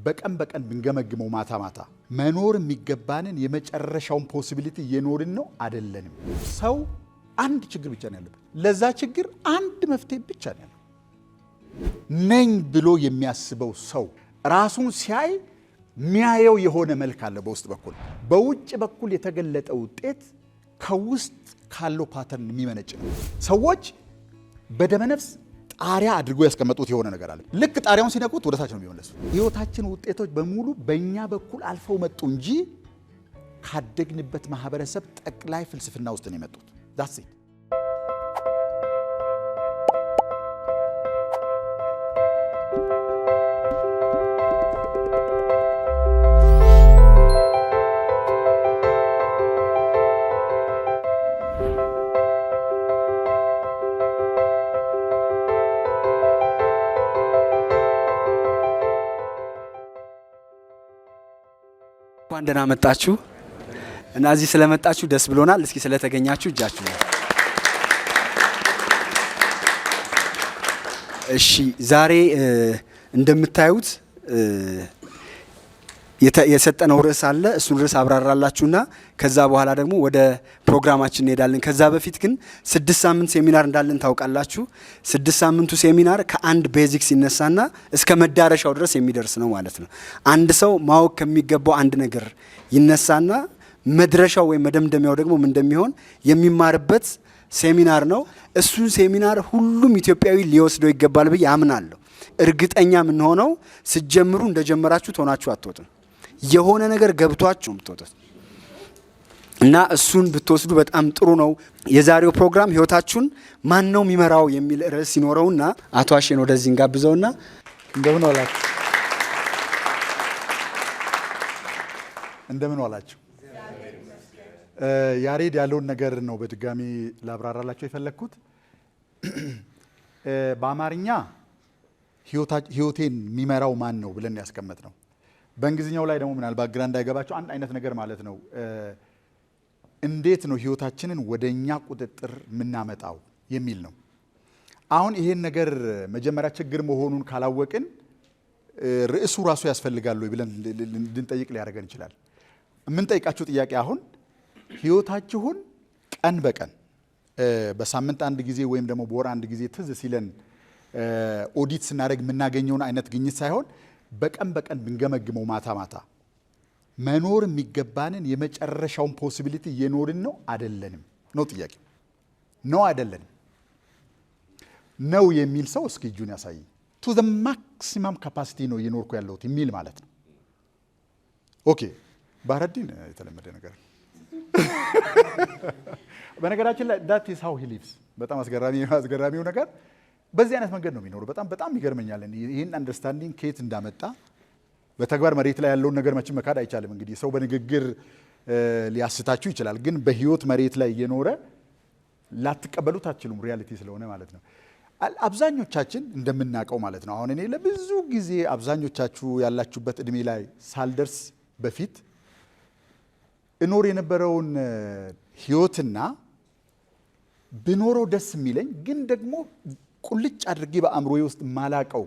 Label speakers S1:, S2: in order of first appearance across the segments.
S1: በቀን ብንገመግመው ማታ መኖር የሚገባንን የመጨረሻውን ፖሲቢሊቲ እየኖርን ነው አይደለንም። ሰው አንድ ችግር ብቻ ነው ያለበት። ለዛ ችግር አንድ መፍትሄ ብቻ ነው ያለው። ነኝ ብሎ የሚያስበው ሰው ራሱን ሲያይ የሚያየው የሆነ መልክ አለ በውስጥ በኩል። በውጭ በኩል የተገለጠ ውጤት ከውስጥ ካለው ፓተርን የሚመነጭ ነው። ሰዎች በደመነፍስ ጣሪያ አድርጎ ያስቀመጡት የሆነ ነገር አለ። ልክ ጣሪያውን ሲነኩት ወደ ታች ነው የሚመለሱ። ህይወታችን ውጤቶች በሙሉ በእኛ በኩል አልፈው መጡ እንጂ ካደግንበት ማህበረሰብ ጠቅላይ ፍልስፍና ውስጥ ነው የመጡት። ዳትስ ኢት።
S2: እንኳን ደህና መጣችሁ እና እዚህ ስለመጣችሁ ደስ ብሎናል። እስኪ ስለተገኛችሁ እጃችሁ ነው። እሺ ዛሬ እንደምታዩት የሰጠነው ርዕስ አለ። እሱን ርዕስ አብራራላችሁና ከዛ በኋላ ደግሞ ወደ ፕሮግራማችን እንሄዳለን። ከዛ በፊት ግን 6 ሳምንት ሴሚናር እንዳለን ታውቃላችሁ። 6 ሳምንቱ ሴሚናር ከአንድ ቤዚክስ ይነሳና እስከ መዳረሻው ድረስ የሚደርስ ነው ማለት ነው። አንድ ሰው ማወቅ ከሚገባው አንድ ነገር ይነሳና መድረሻው ወይም መደምደሚያው ደግሞ ምን እንደሚሆን የሚማርበት ሴሚናር ነው። እሱን ሴሚናር ሁሉም ኢትዮጵያዊ ሊወስደው ይገባል ብዬ አምናለሁ። እርግጠኛ ምን ሆነው ሲጀምሩ እንደጀመራችሁ ሆናችሁ አትወጡም። የሆነ ነገር ገብቷችሁ ምትወጡት እና እሱን ብትወስዱ በጣም ጥሩ ነው። የዛሬው ፕሮግራም ህይወታችሁን ማን ነው የሚመራው የሚል ርዕስ ሲኖረውና አቶ አሸን ወደዚህ እንጋብዘውና
S1: እንደምን ዋላችሁ? እንደምን ዋላችሁ? ያሬድ ያለውን ነገር ነው በድጋሚ ላብራራላችሁ የፈለኩት። በአማርኛ ህይወቴን የሚመራው ማን ነው ብለን ያስቀመጥ ነው። በእንግሊዝኛው ላይ ደግሞ ምናልባት ግራ እንዳይገባቸው አንድ አይነት ነገር ማለት ነው። እንዴት ነው ህይወታችንን ወደኛ ቁጥጥር የምናመጣው የሚል ነው። አሁን ይሄን ነገር መጀመሪያ ችግር መሆኑን ካላወቅን ርዕሱ ራሱ ያስፈልጋል ወይ ብለን እንድንጠይቅ ሊያደርገን ይችላል። የምንጠይቃችሁ ጥያቄ አሁን ህይወታችሁን ቀን በቀን በሳምንት አንድ ጊዜ ወይም ደግሞ በወር አንድ ጊዜ ትዝ ሲለን ኦዲት ስናደርግ የምናገኘውን አይነት ግኝት ሳይሆን በቀን ብንገመግመው ማታ መኖር የሚገባንን የመጨረሻውን ፖሲቢሊቲ እየኖርን ነው አይደለንም ነው ጥያቄ። ነው አይደለንም ነው የሚል ሰው እስኪ እጁን ያሳይ። ቱ ዘ ማክሲመም ካፓሲቲ ነው እየኖርኩ ያለሁት የሚል ማለት ነው። ኦኬ ባህረዲን የተለመደ ነገር በነገራችን ላይ that is how he lives። በጣም አስገራሚው ነገር በዚህ አይነት መንገድ ነው የሚኖረው። በጣም ይገርመኛል። ይህን አንደርስታንዲንግ ከየት እንዳመጣ በተግባር መሬት ላይ ያለውን ነገር መቼም መካድ አይቻልም። እንግዲህ ሰው በንግግር ሊያስታችሁ ይችላል፣ ግን በህይወት መሬት ላይ እየኖረ ላትቀበሉት አትችሉም፣ ሪያሊቲ ስለሆነ ማለት ነው። አብዛኞቻችን እንደምናውቀው ማለት ነው። አሁን እኔ ለብዙ ጊዜ አብዛኞቻችሁ ያላችሁበት እድሜ ላይ ሳልደርስ በፊት እኖር የነበረውን ህይወትና ብኖረው ደስ የሚለኝ ግን ደግሞ ቁልጭ አድርጌ በአእምሮዬ ውስጥ ማላቀው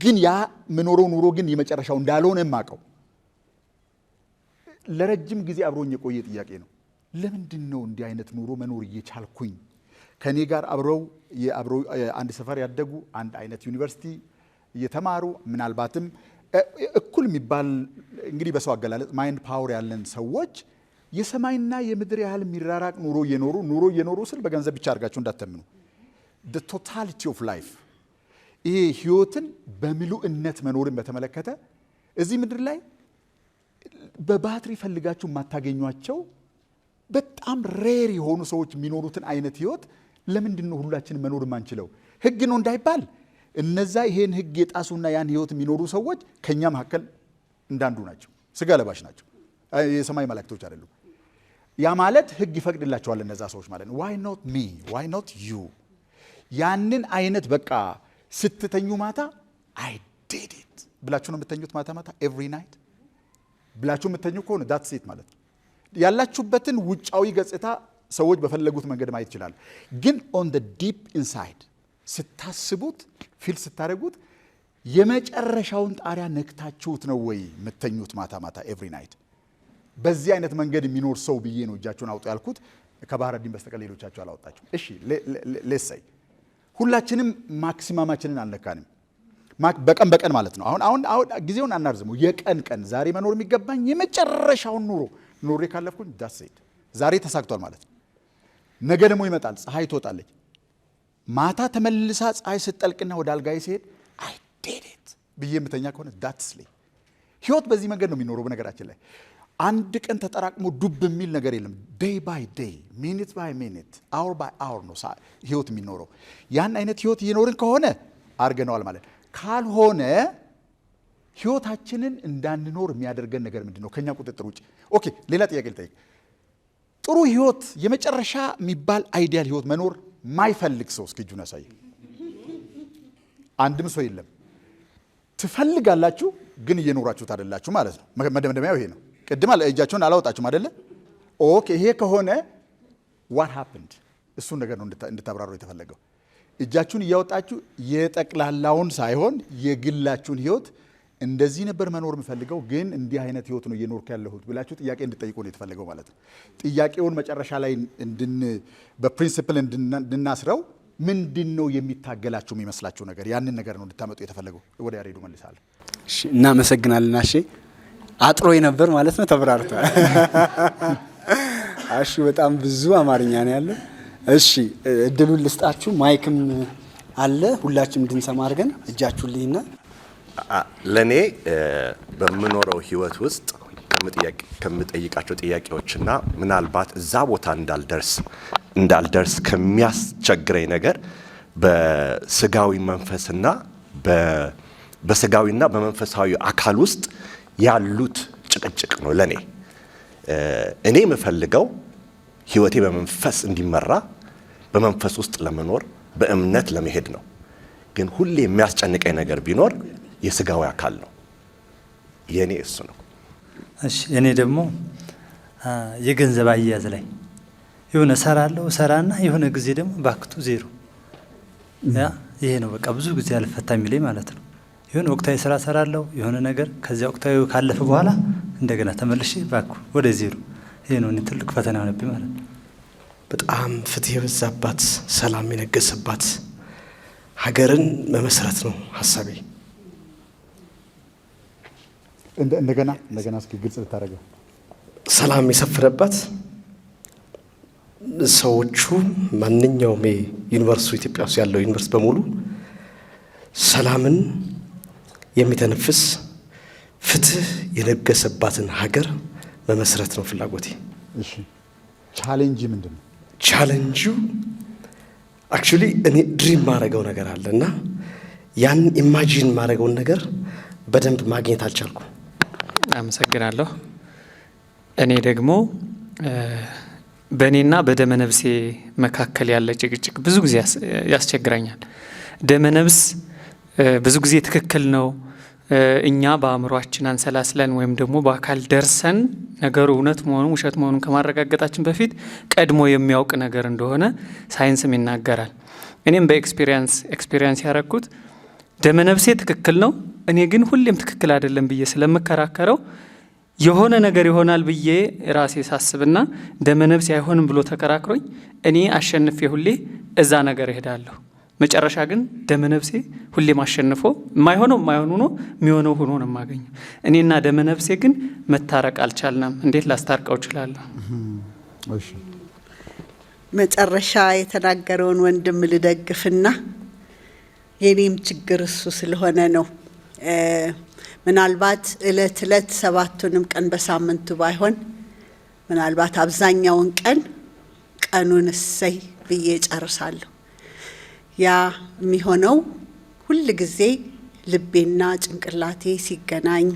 S1: ግን ያ ምኖረው ኑሮ ግን የመጨረሻው እንዳልሆነ የማቀው ለረጅም ጊዜ አብሮኝ የቆየ ጥያቄ ነው። ለምንድን ነው እንዲህ አይነት ኑሮ መኖር እየቻልኩኝ? ከኔ ጋር አብረው አንድ ሰፈር ያደጉ አንድ አይነት ዩኒቨርሲቲ እየተማሩ ምናልባትም እኩል የሚባል እንግዲህ በሰው አገላለጽ ማይንድ ፓወር ያለን ሰዎች የሰማይና የምድር ያህል የሚራራቅ ኑሮ እየኖሩ ስል በገንዘብ ብቻ አድርጋችሁ እንዳትተምኑ። the totality of life ይሄ ህይወትን በምሉእነት መኖርን በተመለከተ እዚህ ምድር ላይ በባትሪ ፈልጋችሁ የማታገኟቸው በጣም ሬር የሆኑ ሰዎች የሚኖሩትን አይነት ህይወት ለምንድን ነው ሁላችን መኖር የማንችለው? ህግ ነው እንዳይባል እነዛ ይሄን ህግ የጣሱና ያን ህይወት የሚኖሩ ሰዎች ከኛ መካከል እንዳንዱ ናቸው። ስጋ ለባሽ ናቸው። የሰማይ መላእክቶች አይደሉም። ያ ማለት ህግ ይፈቅድላቸዋል እነዛ ሰዎች ማለት ነው። why not me? why not you? ያንን አይነት በቃ ስትተኙ ማታ I did it ብላችሁ ነው የምትተኙት ማታ every night ብላችሁ የምትተኙ ከሆነ that's it ማለት ነው። ያላችሁበትን ውጫዊ ገጽታ ሰዎች በፈለጉት መንገድ ማየት ይችላል። ግን on the deep inside ስታስቡት ፊል ስታደርጉት የመጨረሻውን ጣሪያ ነክታችሁት ነው ወይ የምተኙት ማታ ማታ ኤቭሪ ናይት? በዚህ አይነት መንገድ የሚኖር ሰው ብዬ ነው እጃችሁን አውጡ ያልኩት። ከባህረዲን በስተቀር ሌሎቻችሁ አላወጣችሁ። እሺ ሌሳይ ሁላችንም ማክሲማማችንን አልነካንም። በቀን በቀን ማለት ነው። አሁን ጊዜውን አናርዝመው። የቀን ዛሬ መኖር የሚገባኝ የመጨረሻውን ኑሮ ኖሬ ካለፍኩኝ ዳስ ሴት ዛሬ ተሳክቷል ማለት ነው። ነገ ደግሞ ይመጣል፣ ፀሐይ ትወጣለች። ማታ ተመልሳ ፀሐይ ስትጠልቅና ወደ አልጋዬ ሲሄድ አይ ዲድ ኢት ብዬ የምተኛ ከሆነ ዳትስ ሌ ህይወት በዚህ መንገድ ነው የሚኖረው። በነገራችን ላይ አንድ ቀን ተጠራቅሞ ዱብ የሚል ነገር የለም። ዴይ ባይ ዴይ፣ ሚኒት ባይ ሚኒት፣ አወር ባይ አወር ነው ህይወት የሚኖረው። ያን አይነት ህይወት እየኖርን ከሆነ አድርገነዋል ማለት። ካልሆነ ህይወታችንን እንዳንኖር የሚያደርገን ነገር ምንድን ነው? ከኛ ቁጥጥር ውጭ። ኦኬ ሌላ ጥያቄ ልጠይቅ። ጥሩ ህይወት፣ የመጨረሻ የሚባል አይዲያል ህይወት መኖር ማይፈልግ ሰው እስኪ እጁን ያሳይ። አንድም ሰው የለም። ትፈልጋላችሁ ግን እየኖራችሁት አይደላችሁ ማለት ነው። መደምደሚያው ይሄ ነው። ቅድም እጃችሁን አላወጣችሁም አይደለ? ኦኬ ይሄ ከሆነ what happened እሱን ነገር ነው እንድታብራሩ የተፈለገው። እጃችሁን እያወጣችሁ የጠቅላላውን ሳይሆን የግላችሁን ህይወት እንደዚህ ነበር መኖር የምፈልገው ግን እንዲህ አይነት ህይወት ነው እየኖርኩ ያለሁት ብላችሁ ጥያቄ እንድጠይቁ ነው የተፈለገው ማለት ነው። ጥያቄውን መጨረሻ ላይ በፕሪንሲፕል እንድናስረው ምንድነው የሚታገላችሁ የሚመስላችሁ ነገር? ያንን ነገር ነው እንድታመጡ የተፈለገው። ወደ ያሬዱ መልሳለሁ።
S2: እሺ እናመሰግናለን። እሺ አጥሮ ነበር ማለት ነው፣ ተብራርቷል። እሺ በጣም ብዙ አማርኛ ነው ያለው። እሺ እድሉን ልስጣችሁ፣ ማይክም አለ ሁላችንም እንድንሰማ አድርገን እጃችሁን ልይና
S3: ለኔ በምኖረው ህይወት ውስጥ ከምጠይቃቸው ጥያቄዎችና ምናልባት እዛ ቦታ እንዳልደርስ ከሚያስቸግረኝ ነገር በስጋዊ መንፈስና በስጋዊና በመንፈሳዊ አካል ውስጥ ያሉት ጭቅጭቅ ነው። ለኔ እኔ የምፈልገው ህይወቴ በመንፈስ እንዲመራ፣ በመንፈስ ውስጥ ለመኖር፣ በእምነት ለመሄድ ነው። ግን ሁሌ የሚያስጨንቀኝ ነገር ቢኖር የስጋዊ አካል ነው። የኔ እሱ ነው።
S4: እሺ እኔ ደግሞ የገንዘብ አያያዝ ላይ የሆነ ሰራና የሆነ ጊዜ ደግሞ ባክቱ ዜሮ። ይሄ ነው በቃ ብዙ ጊዜ አልፈታ የሚለኝ ማለት ነው። የሆነ ወቅታዊ ስራ ሰራለሁ የሆነ ነገር፣ ከዚያ ወቅታዊ ካለፈ በኋላ እንደገና ተመልሼ ባኩ ወደ ዜሮ። ይሄ ነው እኔ ትልቅ ፈተና ሆነብኝ ማለት ነው።
S5: በጣም ፍትህ የበዛባት ሰላም የነገሰባት ሀገርን መመስረት ነው ሀሳቤ።
S1: እንደገና እስኪ ግልጽ ልታደርገው።
S5: ሰላም የሰፈረባት ሰዎቹ ማንኛውም ዩኒቨርሲቲ ኢትዮጵያ ውስጥ ያለው ዩኒቨርሲቲ በሙሉ ሰላምን የሚተነፍስ ፍትህ የነገሰባትን ሀገር መመስረት ነው ፍላጎቴ።
S1: እሺ ቻሌንጅ ምንድነው?
S5: ቻሌንጁ አክቹሊ እኔ ድሪም ማድረገው ነገር አለና ያን ኢማጂን ማድረገውን ነገር በደንብ ማግኘት አልቻልኩም።
S6: አመሰግናለሁ። እኔ ደግሞ በእኔና በደመነብሴ መካከል ያለ ጭቅጭቅ ብዙ ጊዜ ያስቸግራኛል። ደመነብስ ብዙ ጊዜ ትክክል ነው፣ እኛ በአእምሯችን አንሰላስለን ወይም ደግሞ በአካል ደርሰን ነገሩ እውነት መሆኑን ውሸት መሆኑን ከማረጋገጣችን በፊት ቀድሞ የሚያውቅ ነገር እንደሆነ ሳይንስም ይናገራል። እኔም በኤክስፒሪየንስ ያረኩት ደመነብሴ ትክክል ነው፣ እኔ ግን ሁሌም ትክክል አይደለም ብዬ ስለምከራከረው የሆነ ነገር ይሆናል ብዬ ራሴ ሳስብና ደመነብሴ አይሆንም ብሎ ተከራክሮኝ እኔ አሸንፌ ሁሌ እዛ ነገር እሄዳለሁ። መጨረሻ ግን ደመነብሴ ሁሌም አሸንፎ የማይሆነው ነው የሚሆነው ሆኖ ነው የማገኘው። እኔና ደመነብሴ ግን መታረቅ አልቻልንም። እንዴት ላስታርቀው እችላለሁ?
S1: እሺ
S7: መጨረሻ የተናገረውን ወንድም ልደግፍና የኔም ችግር እሱ ስለሆነ ነው። ምናልባት እለት ሰባቱንም ቀን በሳምንቱ ባይሆን ምናልባት አብዛኛውን ቀኑን እሰይ ብዬ ጨርሳለሁ። ያ የሚሆነው ሁል ጊዜ ልቤና ጭንቅላቴ ሲገናኝ፣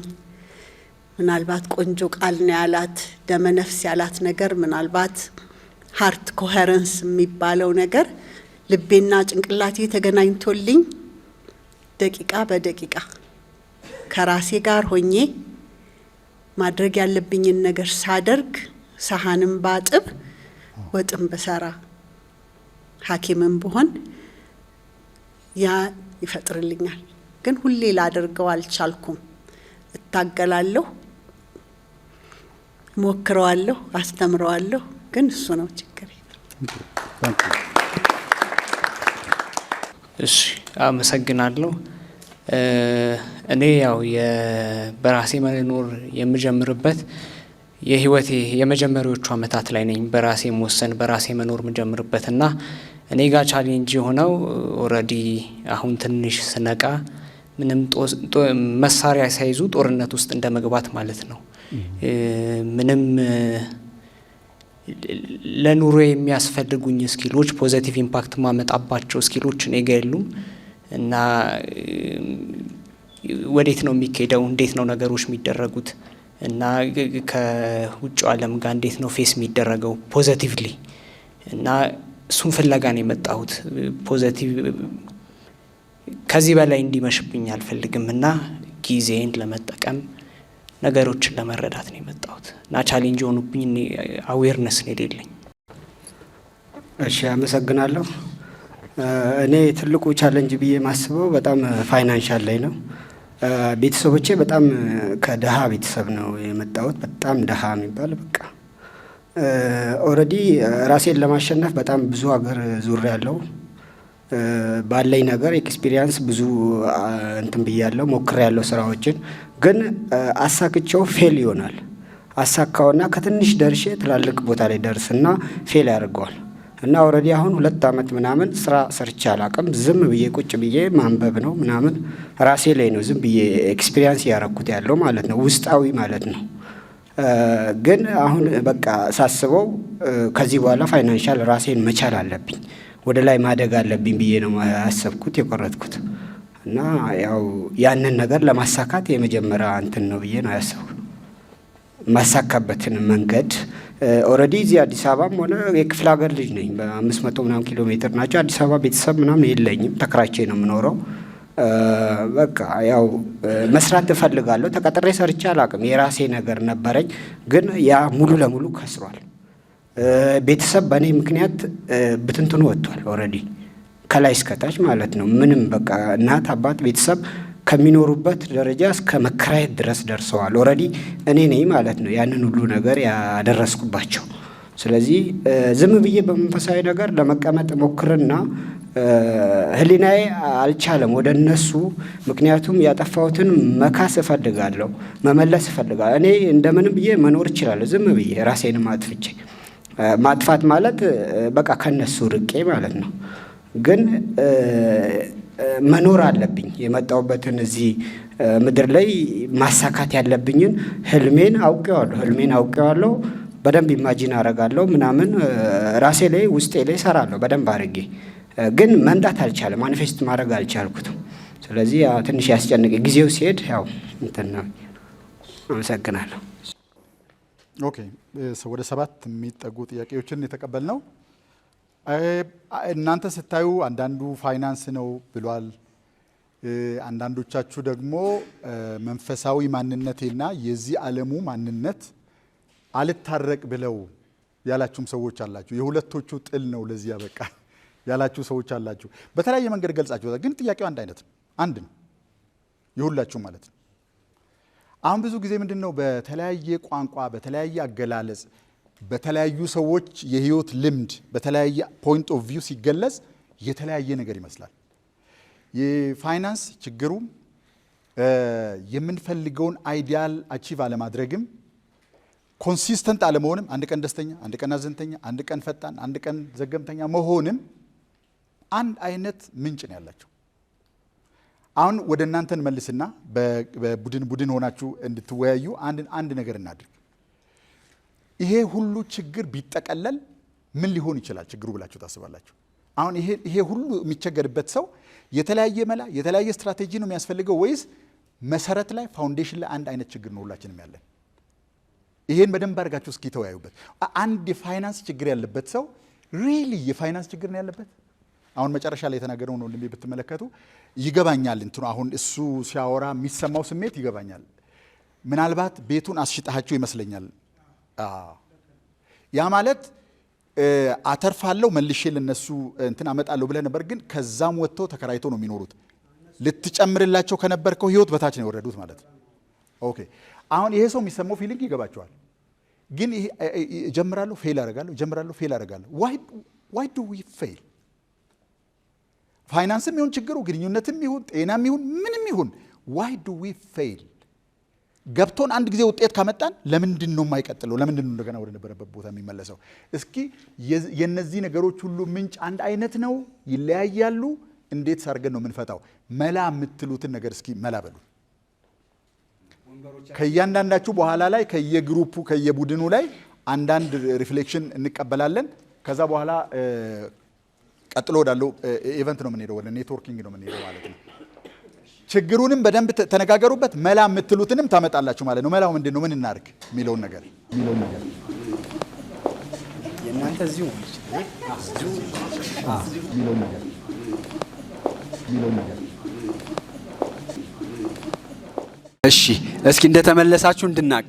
S7: ምናልባት ቆንጆ ቃል ነው ያላት ደመነፍስ ያላት ነገር፣ ምናልባት ሃርት ኮሄረንስ የሚባለው ነገር ልቤና ጭንቅላቴ ተገናኝቶልኝ ደቂቃ በደቂቃ ከራሴ ጋር ሆኜ ማድረግ ያለብኝን ነገር ሳደርግ፣ ሳህንም ባጥብ፣ ወጥም በሰራ፣ ሐኪምም ብሆን ያ ይፈጥርልኛል ግን ሁሌ ላደርገው አልቻልኩም። እታገላለሁ፣ ሞክረዋለሁ፣ አስተምረዋለሁ፣ ግን እሱ ነው ችግር።
S8: እሺ አመሰግናለሁ። እኔ ያው በራሴ መኖር የምጀምርበት የህይወቴ የመጀመሪያዎቹ አመታት ላይ ነኝ። በራሴ መወሰን በራሴ መኖር የምጀምርበት እና እኔ ጋር ቻሌንጅ የሆነው ኦልሬዲ አሁን ትንሽ ስነቃ ምንም መሳሪያ ሳይዙ ጦርነት ውስጥ እንደመግባት ማለት ነው። ምንም ለኑሮ የሚያስፈልጉኝ ስኪሎች ፖዚቲቭ ኢምፓክት ማመጣባቸው ስኪሎች እኔ ጋር የሉም እና ወዴት ነው የሚካሄደው? እንዴት ነው ነገሮች የሚደረጉት? እና ከውጭው ዓለም ጋር እንዴት ነው ፌስ የሚደረገው ፖዚቲቭሊ? እና እሱን ፍለጋ ነው የመጣሁት። ፖዚቲቭ ከዚህ በላይ እንዲመሽብኝ አልፈልግም እና ጊዜን ለመጠቀም ነገሮችን ለመረዳት ነው የመጣሁት እና ቻሌንጅ ሆኑብኝ አዌርነስ ነው የሌለኝ።
S2: እሺ አመሰግናለሁ። እኔ ትልቁ ቻሌንጅ ብዬ ማስበው በጣም ፋይናንሻል ላይ ነው። ቤተሰቦቼ በጣም ከደሃ ቤተሰብ ነው የመጣሁት። በጣም ደሃ የሚባል በቃ ኦልሬዲ ራሴን ለማሸነፍ በጣም ብዙ ሀገር ዙር ያለው ባለኝ ነገር ኤክስፒሪየንስ ብዙ እንትን ብያለሁ፣ ሞክር ያለው ስራዎችን ግን አሳክቸው ፌል ይሆናል። አሳካውና ከትንሽ ደርሼ ትላልቅ ቦታ ላይ ደርስና ፌል ያደርገዋል። እና ኦልሬዲ አሁን 2 አመት ምናምን ስራ ሰርቼ አላቅም። ዝም ብዬ ቁጭ ብዬ ማንበብ ነው ምናምን ራሴ ላይ ነው ዝም ብዬ ኤክስፒሪየንስ ያረኩት ያለው ማለት ነው፣ ውስጣዊ ማለት ነው። ግን አሁን በቃ ሳስበው ከዚህ በኋላ ፋይናንሻል ራሴን መቻል አለብኝ፣ ወደ ላይ ማደግ አለብኝ ብዬ ነው ያሰብኩት የቆረጥኩት። እና ያው ያንን ነገር ለማሳካት የመጀመሪያ እንትን ነው ብዬ ነው ያሰብኩት። ማሳካበትን መንገድ ኦልሬዲ እዚህ አዲስ አበባም ሆነ የክፍለ ሀገር ልጅ ነኝ። በ500 ምናምን ኪሎ ሜትር ናቸው። አዲስ አበባ ቤተሰብ ምናምን የለኝም፣ ተከራቼ ነው የምኖረው። በቃ ያው መስራት እፈልጋለሁ። ተቀጥሬ ሰርቼ አላቅም። የራሴ ነገር ነበረኝ፣ ግን ያ ሙሉ ለሙሉ ከስሯል። ቤተሰብ በእኔ ምክንያት ብትንትኑ ወጥቷል። ኦልሬዲ ከላይ እስከታች ማለት ነው። ምንም በቃ እናት አባት ቤተሰብ ከሚኖሩበት ደረጃ እስከ መከራየት ድረስ ደርሰዋል። ኦልሬዲ እኔ ነኝ ማለት ነው ያንን ሁሉ ነገር ያደረስኩባቸው። ስለዚህ ዝም ብዬ በመንፈሳዊ ነገር ለመቀመጥ ሞክርና ህሊናዬ አልቻለም ወደ እነሱ። ምክንያቱም ያጠፋሁትን መካስ እፈልጋለሁ፣ መመለስ እፈልጋለሁ። እኔ እንደምንም ብዬ መኖር እችላለሁ ዝም ብዬ ራሴንም አጥፍቼ። ማጥፋት ማለት በቃ ከነሱ ርቄ ማለት ነው። ግን መኖር አለብኝ። የመጣሁበትን እዚህ ምድር ላይ ማሳካት ያለብኝን ህልሜን አውቄዋለሁ። በደንብ ኢማጂን አረጋለሁ ምናምን ራሴ ላይ ውስጤ ላይ ሰራለሁ በደንብ አድርጌ። ግን መንዳት አልቻለም፣ ማኒፌስት ማድረግ አልቻልኩትም። ስለዚህ ትንሽ ያስጨንቅ ጊዜው ሲሄድ ያው እንትን ነው። አመሰግናለሁ።
S1: ኦኬ፣ ወደ 7 የሚጠጉ ጥያቄዎችን የተቀበልነው እናንተ ስታዩ አንዳንዱ ፋይናንስ ነው ብሏል። አንዳንዶቻችሁ ደግሞ መንፈሳዊ ማንነቴና የዚህ ዓለሙ ማንነት አልታረቅ ብለው ያላችሁም ሰዎች አላችሁ። የሁለቶቹ ጥል ነው ለዚህ ያበቃ ያላችሁ ሰዎች አላችሁ። በተለያየ መንገድ ገልጻችሁታል፣ ግን ጥያቄው አንድ አይነት ነው፣ አንድ ነው፣ የሁላችሁ ማለት ነው። አሁን ብዙ ጊዜ ምንድን ነው በተለያየ ቋንቋ፣ በተለያየ አገላለጽ፣ በተለያዩ ሰዎች የህይወት ልምድ፣ በተለያየ ፖይንት ኦፍ ቪው ሲገለጽ የተለያየ ነገር ይመስላል። የፋይናንስ ችግሩም የምንፈልገውን አይዲያል አቺቭ አለማድረግም፣ ኮንሲስተንት አለመሆንም፣ አንድ ቀን ደስተኛ፣ አንድ ቀን አዘንተኛ፣ አንድ ቀን ፈጣን፣ አንድ ቀን ዘገምተኛ መሆንም አንድ አይነት ምንጭ ነው ያላቸው። አሁን ወደ እናንተን መልስና በቡድን ሆናችሁ እንድትወያዩ አንድ ነገር እናድርግ። ይሄ ሁሉ ችግር ቢጠቀለል ምን ሊሆን ይችላል ችግሩ ብላችሁ ታስባላችሁ? አሁን ይሄ ሁሉ የሚቸገርበት ሰው የተለያየ መላ የተለያየ ስትራቴጂ ነው የሚያስፈልገው ወይስ መሰረት ላይ ፋውንዴሽን ላይ አንድ አይነት ችግር ነው ሁላችንም ያለን? ይሄን በደንብ አድርጋችሁ እስኪ ተወያዩበት። አንድ የፋይናንስ ችግር ያለበት ሰው ሪሊ የፋይናንስ ችግር ነው ያለበት? አሁን መጨረሻ ላይ የተናገረው ነው እንደዚህ ብትመለከቱ ይገባኛል። እንትኑ አሁን እሱ ሲያወራ የሚሰማው ስሜት ይገባኛል። ምናልባት ቤቱን አስሽጣችሁ ይመስለኛል። ያ ማለት አተርፋለሁ መልሼ ለነሱ እንትን አመጣለሁ ብለህ ነበር፣ ግን ከዛም ወጥተው ተከራይተው ነው የሚኖሩት። ልትጨምርላቸው ከነበርከው ህይወት በታች ነው የወረዱት ማለት ነው። ኦኬ አሁን ይሄ ሰው የሚሰማው ፊሊንግ ይገባቸዋል። ግን ይሄ ጀምራለሁ ፌል አደርጋለሁ ዋይ ዱ ዊ ፌል? ፋይናንስም ይሁን ችግሩ ግንኙነትም ይሁን ጤናም ይሁን ምንም ይሁን ዋይ ዱ ዊ ፌል? ገብቶን አንድ ጊዜ ውጤት ካመጣን ለምንድን ነው የማይቀጥለው? ለምንድን ነው እንደገና ወደ ነበረበት ቦታ የሚመለሰው? እስኪ የነዚህ ነገሮች ሁሉ ምንጭ አንድ አይነት ነው? ይለያያሉ? እንዴት ሳርገን ነው የምንፈታው? መላ የምትሉትን ነገር እስኪ መላ በሉ። ከእያንዳንዳችሁ በኋላ ላይ ከየግሩፑ ከየቡድኑ ላይ አንዳንድ ሪፍሌክሽን እንቀበላለን። ከዛ በኋላ ቀጥሎ ወዳለው ኢቨንት ነው የምንሄደው፣ ወደ ኔትወርኪንግ ነው የምንሄደው ማለት ነው። ችግሩንም በደንብ ተነጋገሩበት። መላ የምትሉትንም ታመጣላችሁ ማለት ነው። መላው ምንድን ነው? ምን እናርግ የሚለውን ነገር
S2: የእናንተ እዚሁ
S1: የሚለውን ነገር
S2: እሺ፣ እስኪ እንደተመለሳችሁ እንድናቅ።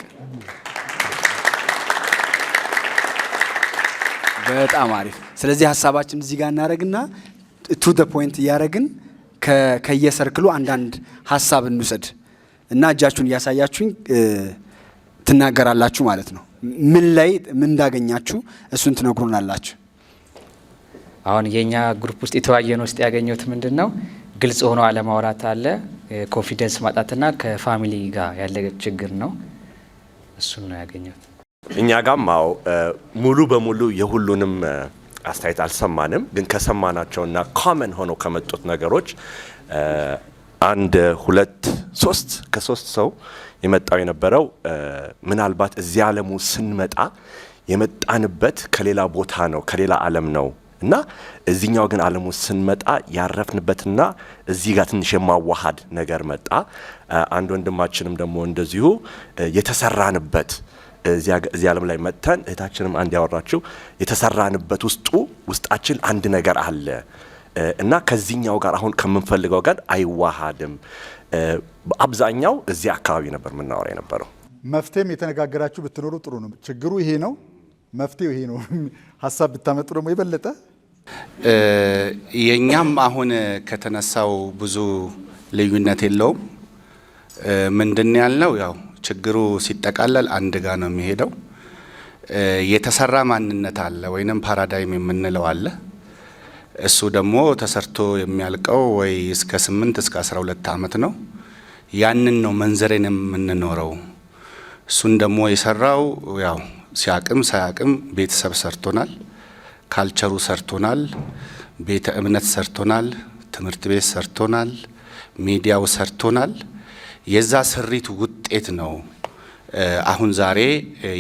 S2: በጣም አሪፍ። ስለዚህ ሀሳባችን እዚህ ጋር እናደርግና ቱ ዘ ፖይንት እያደረግን ከየሰርክሉ አንዳንድ ሀሳብ እንውሰድ እና እጃችሁን እያሳያችሁኝ ትናገራላችሁ ማለት ነው። ምን ላይ ምን እንዳገኛችሁ እሱን ትነግሩናላችሁ።
S8: አሁን የኛ ግሩፕ ውስጥ የተወያየን ውስጥ ያገኘሁት ምንድን ነው? ግልጽ ሆኖ አለማውራት አለ፣ ኮንፊደንስ ማጣትና ከፋሚሊ ጋር ያለ ችግር ነው። እሱን ነው ያገኘሁት።
S3: እኛ ጋም አዎ ሙሉ በሙሉ የሁሉንም አስተያየት አልሰማንም፣ ግን ከሰማናቸውና ኮመን ሆነው ከመጡት ነገሮች አንድ ሁለት ሶስት ከሶስት ሰው የመጣው የነበረው ምናልባት እዚህ ዓለሙ ስንመጣ የመጣንበት ከሌላ ቦታ ነው፣ ከሌላ ዓለም ነው እና እዚህኛው ግን ዓለሙ ስንመጣ ያረፍንበትና እዚህ ጋር ትንሽ የማዋሃድ ነገር መጣ። አንድ ወንድማችንም ደግሞ እንደዚሁ የተሰራንበት እዚህ ዓለም ላይ መጥተን እህታችንም አንድ ያወራችው የተሰራንበት ውስጣችን አንድ ነገር አለ እና ከዚህኛው ጋር አሁን ከምንፈልገው ጋር አይዋሃድም። በአብዛኛው እዚህ አካባቢ ነበር የምናወራ የነበረው።
S1: መፍትሄም የተነጋገራችሁ ብትኖሩ ጥሩ ነው። ችግሩ ይሄ ነው፣ መፍትሄው ይሄ ነው። ሀሳብ ብታመጡ ደግሞ የበለጠ
S9: የኛም አሁን ከተነሳው ብዙ ልዩነት የለውም። ምንድን ያልነው ያው ችግሩ ሲጠቃለል አንድ ጋር ነው የሚሄደው። የተሰራ ማንነት አለ ወይንም ፓራዳይም የምንለው አለ። እሱ ደግሞ ተሰርቶ የሚያልቀው ወይ እስከ 8 እስከ 12 ዓመት ነው። ያንን ነው መንዘሬን የምንኖረው። እሱን ደግሞ የሰራው ያው ሲያቅም ሳያቅም ቤተሰብ ሰርቶናል፣ ካልቸሩ ሰርቶናል፣ ቤተ እምነት ሰርቶናል፣ ትምህርት ቤት ሰርቶናል፣ ሚዲያው ሰርቶናል። የዛ ስሪት ውጤት ነው አሁን ዛሬ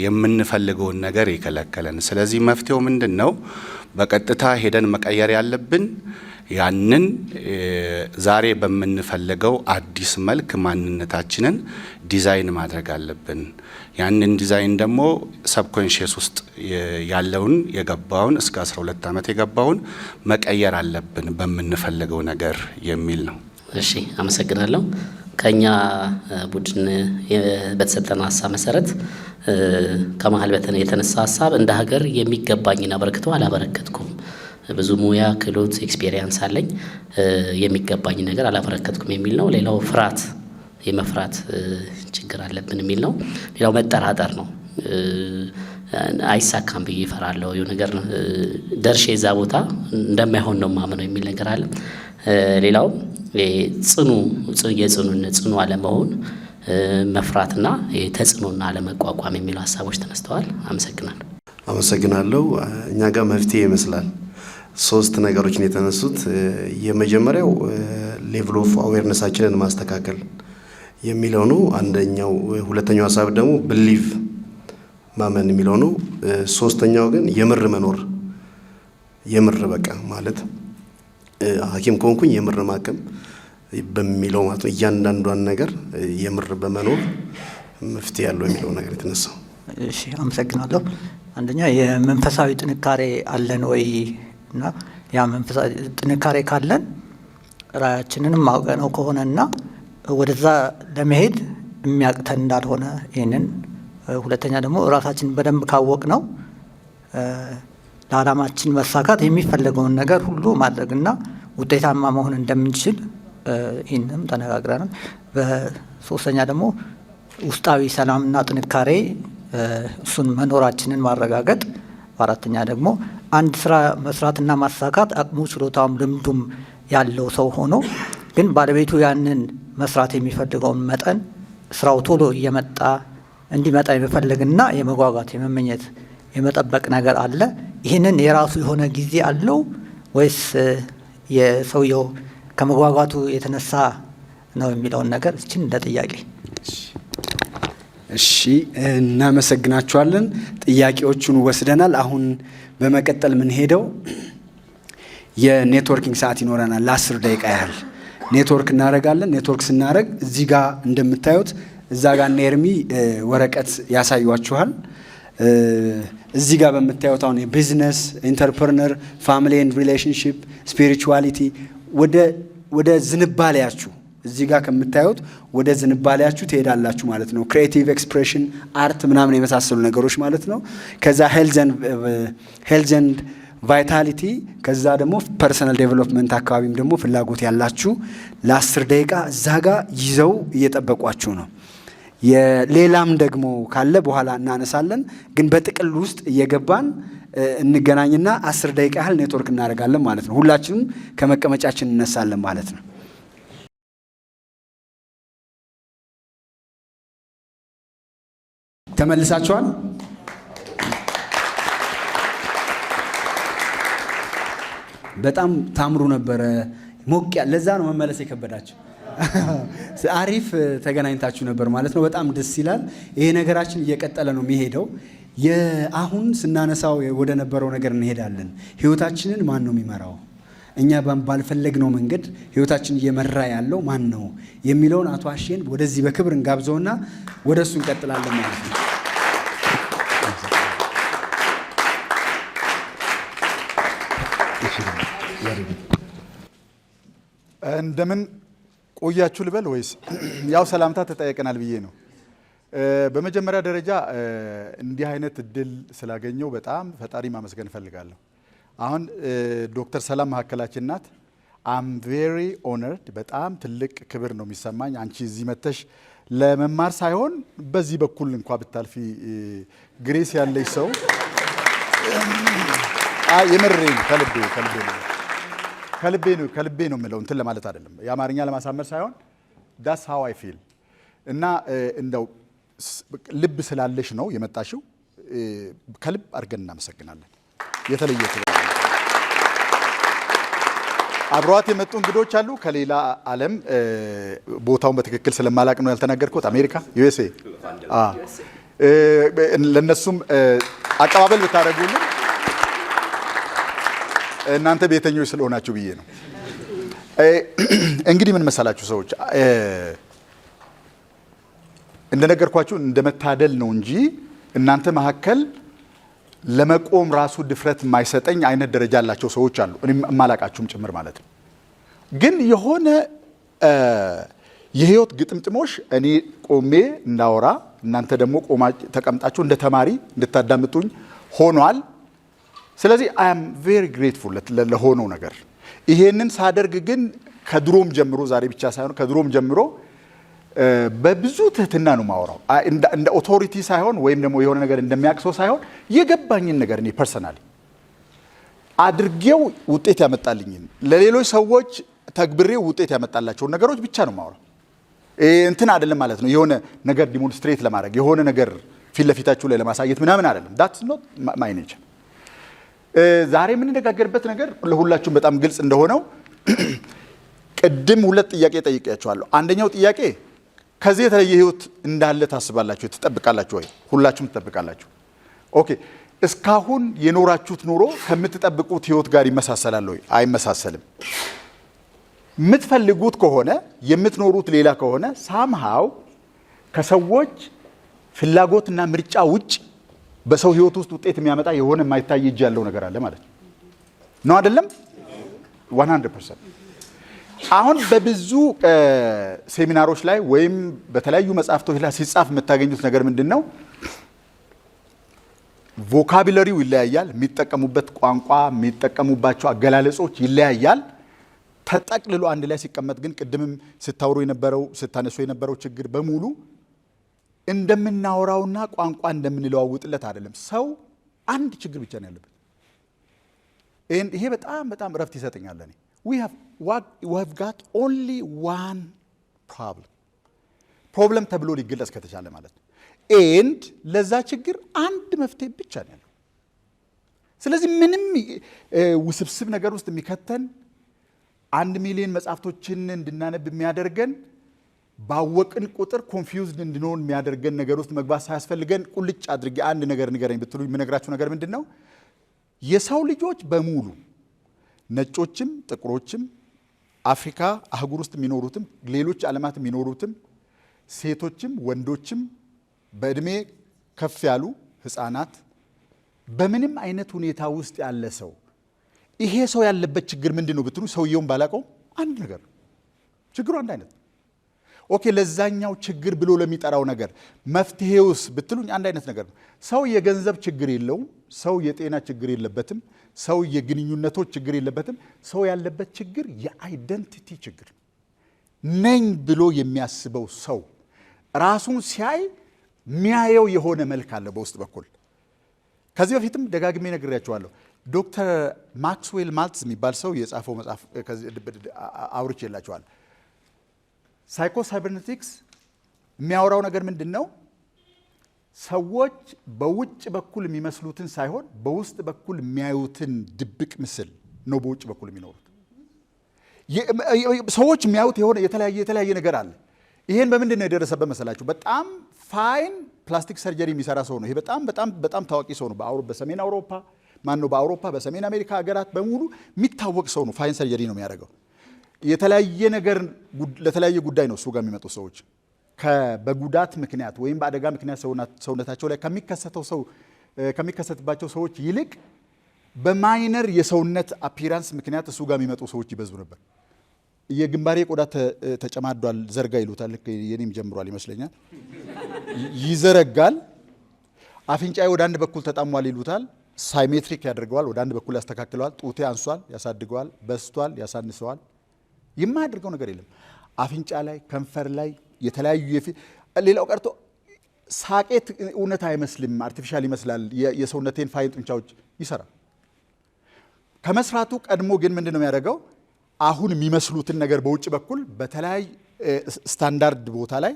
S9: የምንፈልገውን ነገር የከለከለን። ስለዚህ መፍትሄው ምንድን ነው? በቀጥታ ሄደን መቀየር ያለብን ያንን ዛሬ በምንፈልገው አዲስ መልክ ማንነታችንን ዲዛይን ማድረግ አለብን። ያንን ዲዛይን ደግሞ ሰብኮንሺየስ ውስጥ ያለውን የገባውን እስከ 12 ዓመት የገባውን መቀየር አለብን በምንፈልገው ነገር የሚል ነው።
S10: እሺ፣ አመሰግናለሁ። ከኛ ቡድን በተሰጠን ሀሳብ መሰረት ከመሀል የተነሳ ሀሳብ እንደ ሀገር የሚገባኝን አበረክቶ አላበረከትኩም፣ ብዙ ሙያ ክህሎት ኤክስፔሪየንስ አለኝ፣ የሚገባኝ ነገር አላበረከትኩም የሚል ነው። ሌላው ፍርሃት፣ የመፍራት ችግር አለብን የሚል ነው። ሌላው መጠራጠር ነው። አይሳካም ብዬ እፈራለሁ፣ ይኸው ነገር ደርሼ እዛ ቦታ እንደማይሆን ነው ማምነው የሚል ነገር አለ። ሌላው ጽኑ አለመሆን፣ መፍራትና ተጽዕኖና አለመቋቋም የሚሉ ሀሳቦች ተነስተዋል። አመሰግናለሁ።
S5: እኛ ጋር መፍትሄ ይመስላል 3 ነገሮችን የተነሱት። የመጀመሪያው ሌቭል ኦፍ አዌርነሳችንን ማስተካከል የሚለው ነው አንደኛው። ሁለተኛው ሀሳብ ደግሞ ብሊቭ ማመን የሚለው ነው። ሶስተኛው ግን የምር መኖር፣ የምር በቃ ማለት ሐኪም ከሆንኩኝ የምር ማከም በሚለው ማለት ነው። እያንዳንዷን ነገር የምር በመኖር መፍትሄ ያለው የሚለው ነገር የተነሳው።
S11: እሺ፣ አመሰግናለሁ። አንደኛ የመንፈሳዊ ጥንካሬ አለን ወይ እና ያ መንፈሳዊ ጥንካሬ ካለን ራያችንንም ማውቀነው ከሆነና ወደዛ ለመሄድ የሚያቅተን እንዳልሆነ ይሄንን፣ ሁለተኛ ደግሞ ራሳችን በደንብ ካወቅ ነው ለዓላማችን መሳካት የሚፈለገውን ነገር ሁሉ ማድረግና ውጤታማ መሆን እንደምንችል ይህንም ተነጋግረናል። በሶስተኛ ደግሞ ውስጣዊ ሰላምና ጥንካሬ እሱን መኖራችንን ማረጋገጥ፣ በአራተኛ ደግሞ አንድ ስራ መስራትና ማሳካት አቅሙ ችሎታውም ልምዱም ያለው ሰው ሆኖ ግን ባለቤቱ ያንን መስራት የሚፈልገውን መጠን ስራው ቶሎ እንዲመጣ የመፈለግና የመጓጓት የመመኘት የመጠበቅ ነገር አለ። ይህንን የራሱ የሆነ ጊዜ አለው ወይስ የሰውየው ከመጓጓቱ የተነሳ ነው የሚለውን ነገር እችን እንደ ጥያቄ።
S2: እሺ እናመሰግናችኋለን። ጥያቄዎቹን ወስደናል። አሁን በመቀጠል ምን ሄደው የኔትወርኪንግ ሰዓት ይኖረናል። ለ10 ደቂቃ ያህል ኔትወርክ እናደርጋለን። ኔትወርክ ስናደርግ እዚህ ጋር እንደምታዩት እዛ ጋር ኤርሚ ወረቀት ያሳዩዋችኋል። እዚህ ጋር በምታዩት አሁን የቢዝነስ ኢንተርፕረነር፣ ፋሚሊ ኤንድ ሪሌሽንሺፕ፣ ስፒሪቹዋሊቲ ወደ ዝንባሌያችሁ እዚህ ጋር ከምታዩት ወደ ዝንባሌያችሁ ትሄዳላችሁ ማለት ነው። ክሪኤቲቭ ኤክስፕሬሽን፣ አርት ምናምን የመሳሰሉ ነገሮች ማለት ነው። ከዛ ሄልዝ ኤንድ ቫይታሊቲ፣ ከዛ ደግሞ ፐርሰናል ዴቨሎፕመንት አካባቢም ደግሞ ፍላጎት ያላችሁ ለ10 ደቂቃ እዛ ጋር ይዘው እየጠበቋችሁ ነው። ሌላም ደግሞ ካለ በኋላ እናነሳለን። ግን በጥቅል ውስጥ እየገባን እንገናኝና 10 ደቂቃ ያህል ኔትወርክ እናደርጋለን ማለት ነው። ሁላችንም ከመቀመጫችን እነሳለን ማለት ነው። ተመልሳችኋል? በጣም ታምሩ ነበረ። ለዛ ነው መመለስ የከበዳቸው። አሪፍ ተገናኝታችሁ ነበር ማለት ነው። በጣም ደስ ይላል። ይሄ ነገራችን እየቀጠለ ነው የሚሄደው። አሁን ስናነሳው ወደ ነበረው ነገር እንሄዳለን። ህይወታችንን ማን ነው የሚመራው? እኛ ባልፈለግነው መንገድ ህይወታችን እየመራ ያለው ማን ነው የሚለውን አቶ አሼን ወደዚህ በክብር እንጋብዘውና ወደ እሱ እንቀጥላለን ማለት ነው።
S1: እንደምን ቆያችሁ ልበል ወይስ ያው ሰላምታ ተጠያየቀናል ብዬ ነው። በመጀመሪያ ደረጃ እንዲህ አይነት እድል ስላገኘው በጣም ፈጣሪ ማመስገን እፈልጋለሁ። አሁን ዶክተር ሰላም መካከላችን ናት። አም ቬሪ ኦነርድ፣ በጣም ትልቅ ክብር ነው የሚሰማኝ። አንቺ እዚህ መተሽ ለመማር ሳይሆን በዚህ በኩል እንኳ ብታልፊ ግሬስ ያለሽ ሰው የምሬን ከልቤ ነው የምለው፣ እንትን ለማለት አይደለም፣ የአማርኛ ለማሳመር ሳይሆን ዳስ ሃው አይ ፊል እና እንደው ልብ ስላለሽ ነው የመጣሽው። ከልብ አድርገን እናመሰግናለን። የተለየ አብሯት የመጡ እንግዶች አሉ ከሌላ ዓለም። ቦታውን በትክክል ስለማላቅ ነው ያልተናገርኩት። አሜሪካ፣ ዩኤስኤ። ለነሱም አቀባበል ብታደርጉልን እናንተ ቤተኞች ስለሆናችሁ ብዬ ነው። እንግዲህ ምን መሰላችሁ ሰዎች፣ እንደነገርኳችሁ እንደመታደል ነው እንጂ እናንተ መካከል ለመቆም ራሱ ድፍረት የማይሰጠኝ አይነት ደረጃ ያላቸው ሰዎች አሉ፣ እኔም የማላቃችሁም ጭምር ማለት ነው። ግን የሆነ የህይወት ግጥምጥሞሽ እኔ ቆሜ እንዳወራ እናንተ ደግሞ ተቀምጣችሁ እንደ ተማሪ እንድታዳምጡኝ ሆኗል። ስለዚህ አይ አም ቬሪ ግሬትፉል ለሆነው ነገር። ይሄንን ሳደርግ ግን ከድሮም ጀምሮ ዛሬ ብቻ ሳይሆን ከድሮም ጀምሮ በብዙ ትህትና ነው ማወራው። እንደ ኦቶሪቲ ሳይሆን ወይም ደግሞ የሆነ ነገር እንደሚያቅሰው ሳይሆን የገባኝን ነገር እኔ ፐርሰናሊ አድርጌው ውጤት ያመጣልኝን ለሌሎች ሰዎች ተግብሬው ውጤት ያመጣላቸውን ነገሮች ብቻ ነው ማወራው። እንትን አይደለም ማለት ነው የሆነ ነገር ዲሞንስትሬት ለማድረግ የሆነ ነገር ፊት ለፊታችሁ ላይ ለማሳየት ምናምን አይደለም። ዳትስ ኖት ማይ ኔቸር። ዛሬ የምንነጋገርበት ነገር ለሁላችሁም በጣም ግልጽ እንደሆነው ቅድም 2 ጥያቄ ጠይቄያችኋለሁ። አንደኛው ጥያቄ ከዚህ የተለየ ህይወት እንዳለ ታስባላችሁ፣ ትጠብቃላችሁ ወይ? ሁላችሁም ትጠብቃላችሁ። ኦኬ፣ እስካሁን የኖራችሁት ኑሮ ከምትጠብቁት ህይወት ጋር ይመሳሰላል ወይ? አይመሳሰልም። የምትፈልጉት ከሆነ የምትኖሩት ሌላ ከሆነ ሳምሃው ከሰዎች ፍላጎትና ምርጫ ውጭ በሰው ህይወት ውስጥ ውጤት የሚያመጣ የሆነ የማይታይ እጅ ያለው ነገር አለ ማለት ነው አይደለም? 100%። አሁን በብዙ ሴሚናሮች ላይ ወይም በተለያዩ መጽሐፍቶች ላይ ሲጻፍ የምታገኙት ነገር ምንድን ነው? ቮካቡለሪው ይለያያል። የሚጠቀሙበት ቋንቋ፣ የሚጠቀሙባቸው አገላለጾች ይለያያል። ተጠቅልሎ አንድ ላይ ሲቀመጥ ግን ቅድምም ስታወሩ የነበረው ስታነሱ የነበረው ችግር በሙሉ እንደምናወራውና ቋንቋ እንደምንለዋውጥለት አይደለም። ሰው አንድ ችግር ብቻ ነው ያለበት። ይሄ በጣም በጣም እረፍት ይሰጠኛል እኔ። we have got only one problem ተብሎ ሊገለጽ ከተቻለ ማለት ነው። ኤንድ ለዛ ችግር አንድ መፍትሄ ብቻ ነው ያለው። ስለዚህ ምንም ውስብስብ ነገር ውስጥ የሚከተን 1 ሚሊዮን መጽሐፍቶችን እንድናነብ የሚያደርገን ባወቅን ቁጥር ኮንፊውዝድ እንድንሆን የሚያደርገን ነገር ውስጥ መግባት ሳያስፈልገን ቁልጭ አድርጌ አንድ ነገር ንገረኝ ብትሉ የምነግራችሁ ነገር ምንድን ነው? የሰው ልጆች በሙሉ ነጮችም፣ ጥቁሮችም፣ አፍሪካ አህጉር ውስጥ የሚኖሩትም፣ ሌሎች ዓለማት የሚኖሩትም፣ ሴቶችም፣ ወንዶችም፣ በእድሜ ከፍ ያሉ ህፃናት፣ በምንም አይነት ሁኔታ ውስጥ ያለ ሰው ይሄ ሰው ያለበት ችግር ምንድን ነው ብትሉ ሰውየውን ባላቀው አንድ ነገር ነው። ችግሩ አንድ አይነት ነው። ኦኬ፣ ለዛኛው ችግር ብሎ ለሚጠራው ነገር መፍትሄውስ ብትሉኝ አንድ አይነት ነገር ነው። ሰው የገንዘብ ችግር የለውም። ሰው የጤና ችግር የለበትም። ሰው የግንኙነቶች ችግር የለበትም። ሰው ያለበት ችግር የአይደንቲቲ ችግር ነኝ ብሎ የሚያስበው ሰው ራሱን ሲያይ የሚያየው የሆነ መልክ አለ በውስጥ በኩል። ከዚህ በፊትም ደጋግሜ ነግሬያቸዋለሁ። ዶክተር ማክስዌል ማልትዝ የሚባል ሰው የጻፈው መጽሐፍ አውርቼላቸዋለሁ። ሳይኮ ሳይበርኔቲክስ የሚያወራው ነገር ምንድን ነው? ሰዎች በውጭ በኩል የሚመስሉትን ሳይሆን በውስጥ በኩል የሚያዩትን ድብቅ ምስል ነው በውጭ በኩል የሚኖሩት። ሰዎች የሚያዩት የሆነ የተለያየ ነገር አለ። ይሄን በምንድን ነው የደረሰበት መሰላችሁ? በጣም ፋይን ፕላስቲክ ሰርጀሪ የሚሰራ ሰው ነው። ይሄ በጣም ታዋቂ ሰው ነው። በሰሜን አውሮፓ በአውሮፓ በሰሜን አሜሪካ ሀገራት በሙሉ የሚታወቅ ሰው ነው። ፋይን ሰርጀሪ ነው የሚያደርገው። የተለያየ ነገር ለተለያየ ጉዳይ ነው እሱ ጋር የሚመጡ ሰዎች። በጉዳት ምክንያት ወይም በአደጋ ምክንያት ሰውነታቸው ላይ ከሚከሰትባቸው ሰዎች ይልቅ በማይነር የሰውነት አፒራንስ ምክንያት እሱ ጋር የሚመጡ ሰዎች ይበዙ ነበር። የግንባሬ ቆዳ ተጨማዷል፣ ዘርጋ ይሉታል። የኔም ጀምሯል ይመስለኛል። ይዘረጋል። አፍንጫዬ ወደ አንድ በኩል ተጣሟል ይሉታል። ሳይሜትሪክ ያደርገዋል፣ ወደ አንድ በኩል ያስተካክለዋል። ጡቴ አንሷል፣ ያሳድገዋል። በስቷል፣ ያሳንሰዋል። የማያደርገው ነገር የለም። አፍንጫ ላይ፣ ከንፈር ላይ የተለያዩ ሌላው ቀርቶ ሳቄት እውነት አይመስልም፣ አርቲፊሻል ይመስላል። የሰውነቴን ፋይን ጡንቻዎች ይሰራል። ከመስራቱ ቀድሞ ግን ምንድን ነው የሚያደርገው? አሁን የሚመስሉትን ነገር በውጭ በኩል በተለያይ ስታንዳርድ ቦታ ላይ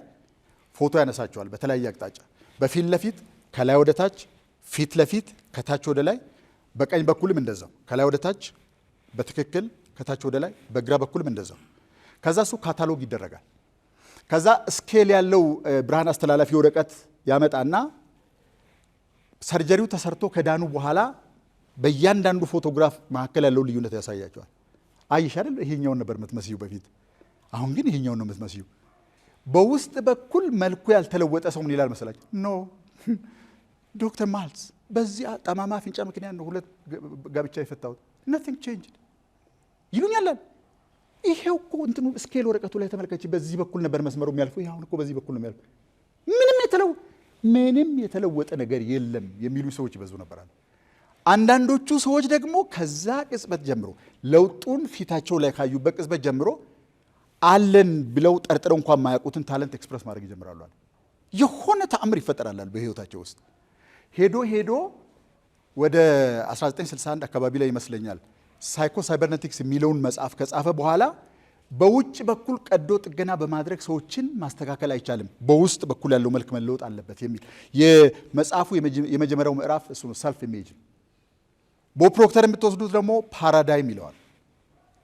S1: ፎቶ ያነሳቸዋል። በተለያየ አቅጣጫ፣ በፊት ለፊት፣ ከላይ ወደ ታች፣ ፊት ለፊት፣ ከታች ወደ ላይ፣ በቀኝ በኩልም እንደዛው፣ ከላይ ወደ ታች በትክክል ከታች ወደ ላይ፣ በግራ በኩልም እንደዛው። ከዛ እሱ ካታሎግ ይደረጋል። ከዛ ስኬል ያለው ብርሃን አስተላላፊ ወረቀት ያመጣና ሰርጀሪው ተሰርቶ ከዳኑ በኋላ በእያንዳንዱ ፎቶግራፍ መካከል ያለው ልዩነት ያሳያቸዋል። አይሽ አይደል? ይሄኛውን ነበር የምትመስዩ በፊት፣ አሁን ግን ይሄኛውን ነው የምትመስዩ። በውስጥ በኩል መልኩ ያልተለወጠ ሰው ምን ይላል መሰላችሁ? ኖ ዶክተር ማልትዝ በዚህ ጠማማ አፍንጫ ምክንያት ነው 2 ጋብቻ የፈታሁት፣ nothing changed ይሉኛል። ይሄው እኮ እንትኑ ስኬል ወረቀቱ ላይ ተመልከች፣ በዚህ በኩል ነበር መስመሩ የሚያልፈው፣ ይሄ አሁን እኮ በዚህ በኩል ነው የሚያልፈው። ምንም የተለወጠ ነገር የለም የሚሉ ሰዎች ይበዙ ነበራል። አንዳንዶቹ ሰዎች ደግሞ ከዛ ቅጽበት ጀምሮ ለውጡን ፊታቸው ላይ ካዩበት ቅጽበት ጀምሮ አለን ብለው ጠርጥረው እንኳን የማያውቁትን ታለንት ኤክስፕረስ ማድረግ ይጀምራሉ። የሆነ ተአምር ይፈጠራል በህይወታቸው ውስጥ። ሄዶ ወደ 1961 አካባቢ ላይ ይመስለኛል ሳይኮ ሳይበርኔቲክስ የሚለውን መጽሐፍ ከጻፈ በኋላ በውጭ በኩል ቀዶ ጥገና በማድረግ ሰዎችን ማስተካከል አይቻልም፣ በውስጥ በኩል ያለው መልክ መለወጥ አለበት የሚል የመጽሐፉ የመጀመሪያው ምዕራፍ እሱ ነው፣ ሰልፍ ኢሜጅ። ቦብ ፕሮክተር የምትወስዱት ደግሞ ፓራዳይም ይለዋል።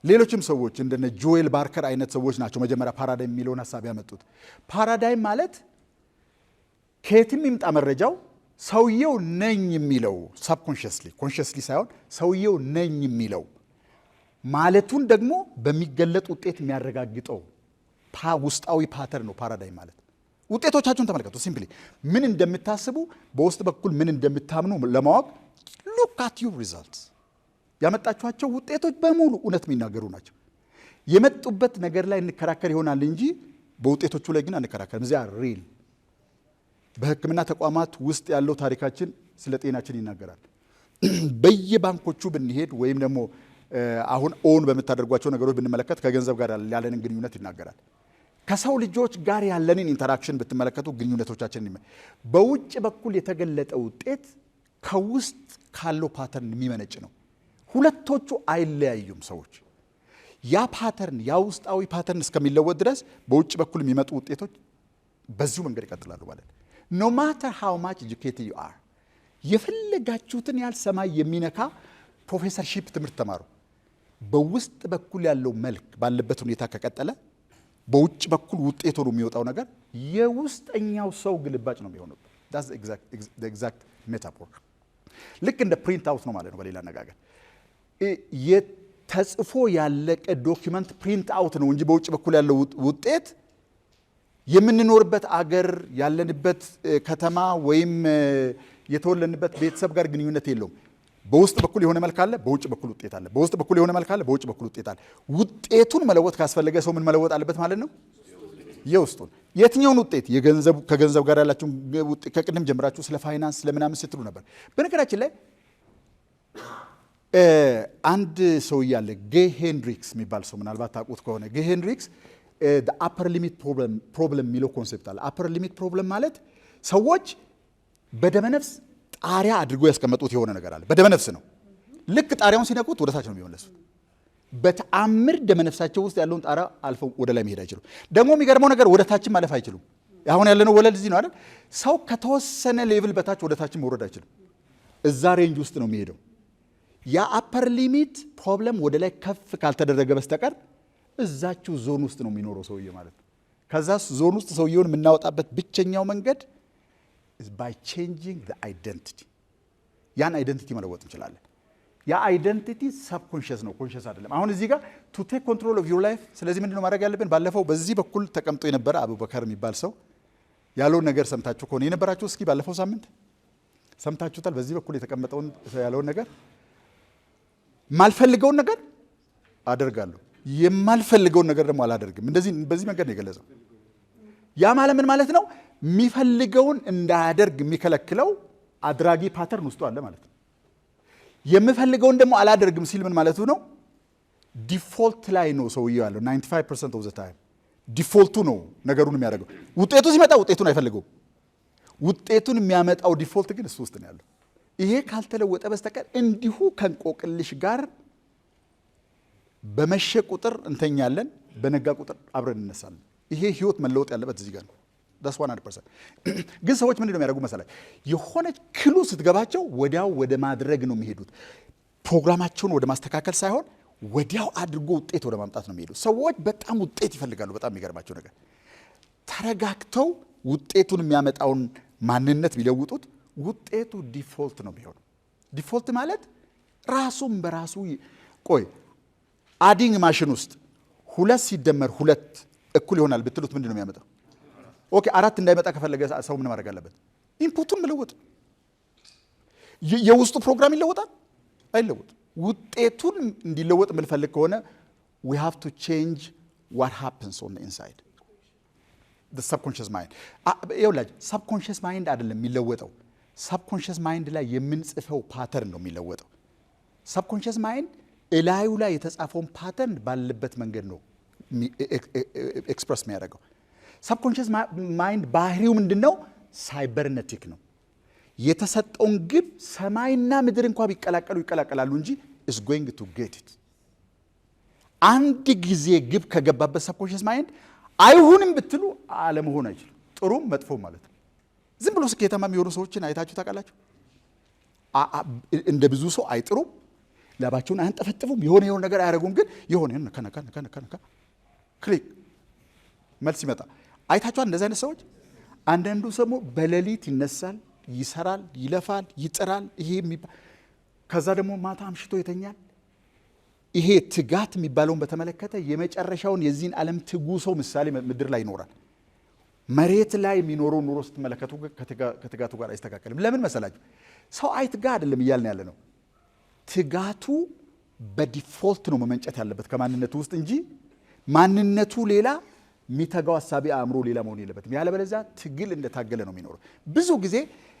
S1: ሌሎችም ሰዎች እንደነ ጆኤል ባርከር አይነት ሰዎች ናቸው መጀመሪያ ፓራዳይም የሚለውን ሀሳብ ያመጡት። ፓራዳይም ማለት ከየትም ይምጣ መረጃው ሰውየው ነኝ የሚለው ሳብኮንሽስሊ ኮንሽስሊ ሳይሆን ሰውየው ነኝ የሚለው ማለቱን ደግሞ በሚገለጥ ውጤት የሚያረጋግጠው ውስጣዊ ፓተርን ነው ፓራዳይም ማለት። ውጤቶቻችሁን ተመልከቱ። ሲምፕሊ ምን እንደምታስቡ በውስጥ በኩል ምን እንደምታምኑ ለማወቅ ሉክ አት ዩር ሪዛልትስ። ያመጣችኋቸው ውጤቶች በሙሉ እውነት የሚናገሩ ናቸው። የመጡበት ነገር ላይ እንከራከር ይሆናል እንጂ በውጤቶቹ ላይ ግን አንከራከርም። እዚያ ሪል በሕክምና ተቋማት ውስጥ ያለው ታሪካችን ስለ ጤናችን ይናገራል። በየባንኮቹ ብንሄድ ወይም ደግሞ አሁን ኦን በምታደርጓቸው ነገሮች ብንመለከት ከገንዘብ ጋር ያለንን ግንኙነት ይናገራል። ከሰው ልጆች ጋር ያለንን ኢንተራክሽን ብትመለከቱ ግንኙነቶቻችንን በውጭ በኩል የተገለጠ ውጤት ከውስጥ ካለው ፓተርን የሚመነጭ ነው። ሁለቶቹ አይለያዩም። ሰዎች ያ ፓተርን ያ ውስጣዊ ፓተርን እስከሚለወጥ ድረስ በውጭ በኩል የሚመጡ ውጤቶች በዚሁ መንገድ ይቀጥላሉ ማለት ነው። ኖ ማተር ሃው ማች ኤጁኬትድ ዩ አር የፈለጋችሁትን ያህል ሰማይ የሚነካ ፕሮፌሰርሺፕ ትምህርት ተማሩ፣ በውስጥ በኩል ያለው መልክ ባለበት ሁኔታ ከቀጠለ በውጭ በኩል ውጤት ሆኖ የሚወጣው ነገር የውስጠኛው ሰው ግልባጭ ነው የሚሆነው። ዳትስ ኤግዛክት ሜታፎር። ልክ እንደ ፕሪንት አውት ነው ማለት ነው። በሌላ አነጋገር የተጽፎ ያለቀ ዶኪመንት ፕሪንት አውት ነው እንጂ በውጭ በኩል ያለው ውጤት የምንኖርበት አገር ያለንበት ከተማ ወይም የተወለንበት ቤተሰብ ጋር ግንኙነት የለውም። በውስጥ በኩል የሆነ መልክ አለ፣ በውጭ በኩል ውጤት አለ። በውስጥ በኩል የሆነ መልክ አለ፣ በውጭ በኩል ውጤት አለ። ውጤቱን መለወጥ ካስፈለገ ሰው ምን መለወጥ አለበት ማለት ነው? የውስጡን። የትኛውን ውጤት? ከገንዘብ ጋር ያላችሁ ከቅድም ጀምራችሁ ስለ ፋይናንስ ስለምናምን ስትሉ ነበር። በነገራችን ላይ አንድ ሰው እያለ ጌ ሄንድሪክስ የሚባል ሰው ምናልባት ታውቁት ከሆነ ጌ ሄንድሪክስ አፐር ሊሚት ፕሮብለም የሚለው ኮንሴፕት አለ። አፐር ሊሚት ፕሮብለም ማለት ሰዎች በደመነፍስ ጣሪያ አድርጎ ያስቀመጡት የሆነ ነገር አለ። በደመነፍስ ነው። ልክ ጣሪያውን ሲነኩት ወደ ታች ነው የሚመለሱት። በተአምር ደመነፍሳቸው ውስጥ ያለውን ጣሪያ አልፈው ወደ ላይ መሄድ አይችሉም። ደግሞ የሚገርመው ነገር ወደ ታችም ማለፍ አይችሉም። አሁን ያለነው ወለል እዚህ ነው አይደል? ሰው ከተወሰነ ሌቭል በታች ወደ ታችም መውረድ አይችልም። እዛ ሬንጅ ውስጥ ነው የሚሄደው። ያ አፐር ሊሚት ፕሮብለም ወደ ላይ ከፍ ካልተደረገ በስተቀር እዛችሁ ዞን ውስጥ ነው የሚኖረው ሰውዬ ማለት ነው። ከዛ ዞን ውስጥ ሰውዬውን የምናወጣበት ብቸኛው መንገድ is by changing the identity። ያን አይደንቲቲ መለወጥ እንችላለን። ያ አይደንቲቲ ሰብኮንሽስ ነው፣ ኮንሽስ አይደለም። አሁን እዚህ ጋር to take control of your life። ስለዚህ ምንድነው ማድረግ ያለብን? ባለፈው በዚህ በኩል ተቀምጦ የነበረ አቡበከር የሚባል ሰው ያለውን ነገር ሰምታችሁ ከሆነ የነበራችሁ እስኪ ባለፈው ሳምንት ሰምታችሁታል። በዚህ በኩል የተቀመጠውን ያለውን ነገር ማልፈልገውን ነገር አደርጋለሁ፣ የማልፈልገውን ነገር ደግሞ አላደርግም። እንደዚህ በዚህ መንገድ ነው የገለጸው። ያ ማለት ምን ማለት ነው? የሚፈልገውን እንዳያደርግ የሚከለክለው አድራጊ ፓተርን ውስጡ አለ ማለት ነው። የምፈልገውን ደግሞ አላደርግም ሲል ምን ማለቱ ነው? ዲፎልት ላይ ነው ሰውየው ያለው። 95% of the time ዲፎልቱ ነው ነገሩን የሚያደርገው። ውጤቱ ሲመጣ ውጤቱን አይፈልገውም። ውጤቱን የሚያመጣው ዲፎልት ግን እሱ ውስጥ ነው ያለው። ይሄ ካልተለወጠ በስተቀር እንዲሁ ከእንቆቅልሽ ጋር በመሸ ቁጥር እንተኛለን፣ በነጋ ቁጥር አብረን እንነሳለን። ይሄ ህይወት መለወጥ ያለበት እዚህ ጋር ነው። ዳስ 100%። ግን ሰዎች ምንድነው የሚያደርጉ መሰላችሁ? የሆነች ክሉ ስትገባቸው ወዲያው ወደ ማድረግ ነው የሚሄዱት። ፕሮግራማቸውን ወደ ማስተካከል ሳይሆን ወዲያው አድርጎ ውጤት ወደ ማምጣት ነው የሚሄዱት። ሰዎች በጣም ውጤት ይፈልጋሉ። በጣም የሚገርማቸው ነገር ተረጋግተው ውጤቱን የሚያመጣውን ማንነት ቢለውጡት ውጤቱ ዲፎልት ነው የሚሆነው። ዲፎልት ማለት ራሱን በራሱ ቆይ አዲንግ ማሽን ውስጥ 2 ሲደመር 2 እኩል ይሆናል ብትሉት ምንድን ነው የሚያመጣው? ኦኬ 4 እንዳይመጣ ከፈለገ ሰው ምን ማድረግ አለበት? ኢንፑቱን መለወጥ። የውስጡ ፕሮግራም ይለወጣል? አይለወጥ። ውጤቱን እንዲለወጥ የምንፈልግ ከሆነ we have to change what happens on the inside, the subconscious mind። ይኸውላችሁ subconscious mind አይደለም የሚለወጠው፣ subconscious mind ላይ የምንጽፈው ፓተርን ነው የሚለወጠው። subconscious mind እላዩ ላይ የተጻፈውን ፓተርን ባለበት መንገድ ነው ኤክስፕረስ የሚያደርገው። ሰብኮንሽስ ማይንድ ባህሪው ምንድነው? ሳይበርነቲክ ነው። የተሰጠውን ግብ ሰማይና ምድር እንኳን ቢቀላቀሉ ይቀላቀላሉ እንጂ is going to get it። አንድ ጊዜ ግብ ከገባበት ሰብኮንሽስ ማይንድ አይሁንም ብትሉ አለመሆን አይችልም። ጥሩም መጥፎም ማለት ነው። ዝም ብሎ ስኬታማ የሚሆኑ ሰዎችን አይታችሁ ታውቃላችሁ? እንደ ብዙ ሰው አይጥሩም፣ ላባቸውን አያንጠፈጥፉም፣ የሆነ ነገር አያደርጉም። ግን የሆነ ነካ ክሊክ መልስ ይመጣ። አይታችኋል እንደዚህ አይነት ሰዎች? አንዳንዱ ሰሞ በሌሊት ይነሳል፣ ይሰራል፣ ይለፋል፣ ይጥራል። ይሄ ከዛ ደግሞ ማታ አምሽቶ ይተኛል። ይሄ ትጋት የሚባለውን በተመለከተ የመጨረሻውን የዚህን ዓለም ትጉ ሰው ምሳሌ ምድር ላይ ይኖራል። መሬት ላይ የሚኖረው ኑሮ ስትመለከቱ ከትጋቱ ጋር አይስተካከልም። ለምን መሰላችሁ? ሰው አይትጋ አይደለም እያልን ያለ ነው። ትጋቱ በዲፎልት ነው መመንጨት ያለበት ከማንነቱ ውስጥ እንጂ ማንነቱ ሌላ የሚተጋው ሀሳቢ አእምሮ ሌላ መሆን የለበትም። ያለበለዚያ ትግል እንደታገለ ነው የሚኖረው። ብዙ ጊዜ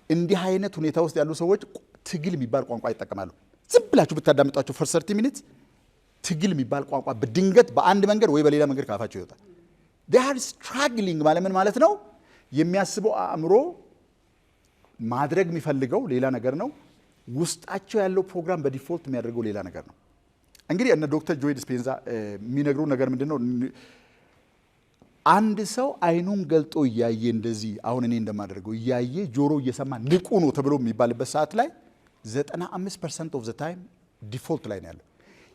S1: እንዲህ አይነት ሁኔታ ውስጥ ያሉ ሰዎች ትግል የሚባል ቋንቋ ይጠቀማሉ። ዝም ብላችሁ ብታዳምጧቸው for 30 minutes ትግል የሚባል ቋንቋ በድንገት በአንድ መንገድ ወይ በሌላ መንገድ ካፋቸው ይወጣል። they are struggling ማለት ምን ማለት ነው? የሚያስበው አእምሮ ማድረግ የሚፈልገው ሌላ ነገር ነው። ውስጣቸው ያለው ፕሮግራም በዲፎልት የሚያደርገው ሌላ ነገር ነው። እንግዲህ እነ ዶክተር ጆይ ዲስፔንዛ የሚነግሩ ነገር ምንድነው? አንድ ሰው አይኑን ገልጦ እያየ እንደዚህ አሁን እኔ እንደማደርገው እያየ ጆሮ እየሰማ ንቁ ነው ተብሎ የሚባልበት ሰዓት ላይ 95% ኦፍ ዘ ታይም ዲፎልት ላይ ነው ያለው።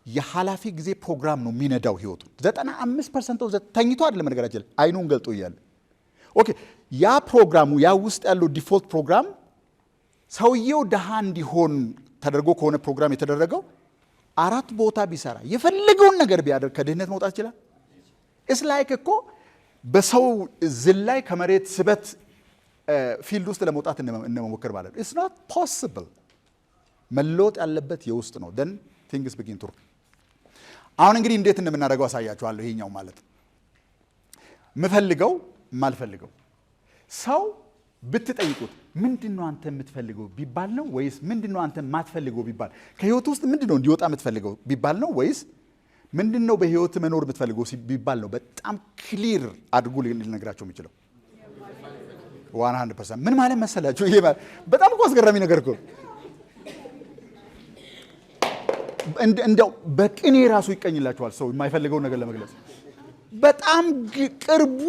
S1: የኃላፊ ጊዜ ፕሮግራም ነው የሚነዳው ህይወቱ። 95% ኦፍ ዘ ተኝቶ አይደለም ነገራችን አይኑን ገልጦ እያለ ኦኬ። ያ ፕሮግራሙ ያ ውስጥ ያለው ዲፎልት ፕሮግራም ሰውየው ደሃ እንዲሆን ተደርጎ ከሆነ ፕሮግራም የተደረገው 4 ቦታ ቢሰራ የፈለገውን ነገር ቢያደርግ ከድህነት መውጣት ይችላል። ኢትስ ላይክ እኮ በሰው ዝላይ ከመሬት ስበት ፊልድ ውስጥ ለመውጣት እንመሞክር ማለት ነው። ኢትስ ኖት ፖሲብል። መለወጥ ያለበት የውስጥ ነው። ደን ቲንግስ ቢጊን ቱ። አሁን እንግዲህ እንዴት እንደምናደርገው አሳያችኋለሁ። ይሄኛው ማለት ምፈልገው ማልፈልገው ሰው ብትጠይቁት ምንድነው አንተ የምትፈልገው ቢባል ነው ወይስ ምንድነው አንተ የማትፈልገው ቢባል፣ ከህይወት ውስጥ ምንድነው እንዲወጣ የምትፈልገው ቢባል ነው ወይስ ምንድነው በህይወት መኖር የምትፈልገው ቢባል ነው በጣም ክሊር አድርጎ ልነግራቸው የሚችለው 100%። ምን ማለት መሰላችሁ? ይሄ በጣም እኮ አስገራሚ ነገር እኮ እንደው በቅኔ ራሱ ይቀኝላችኋል ሰው የማይፈልገው ነገር ለመግለጽ። በጣም ቅርቡ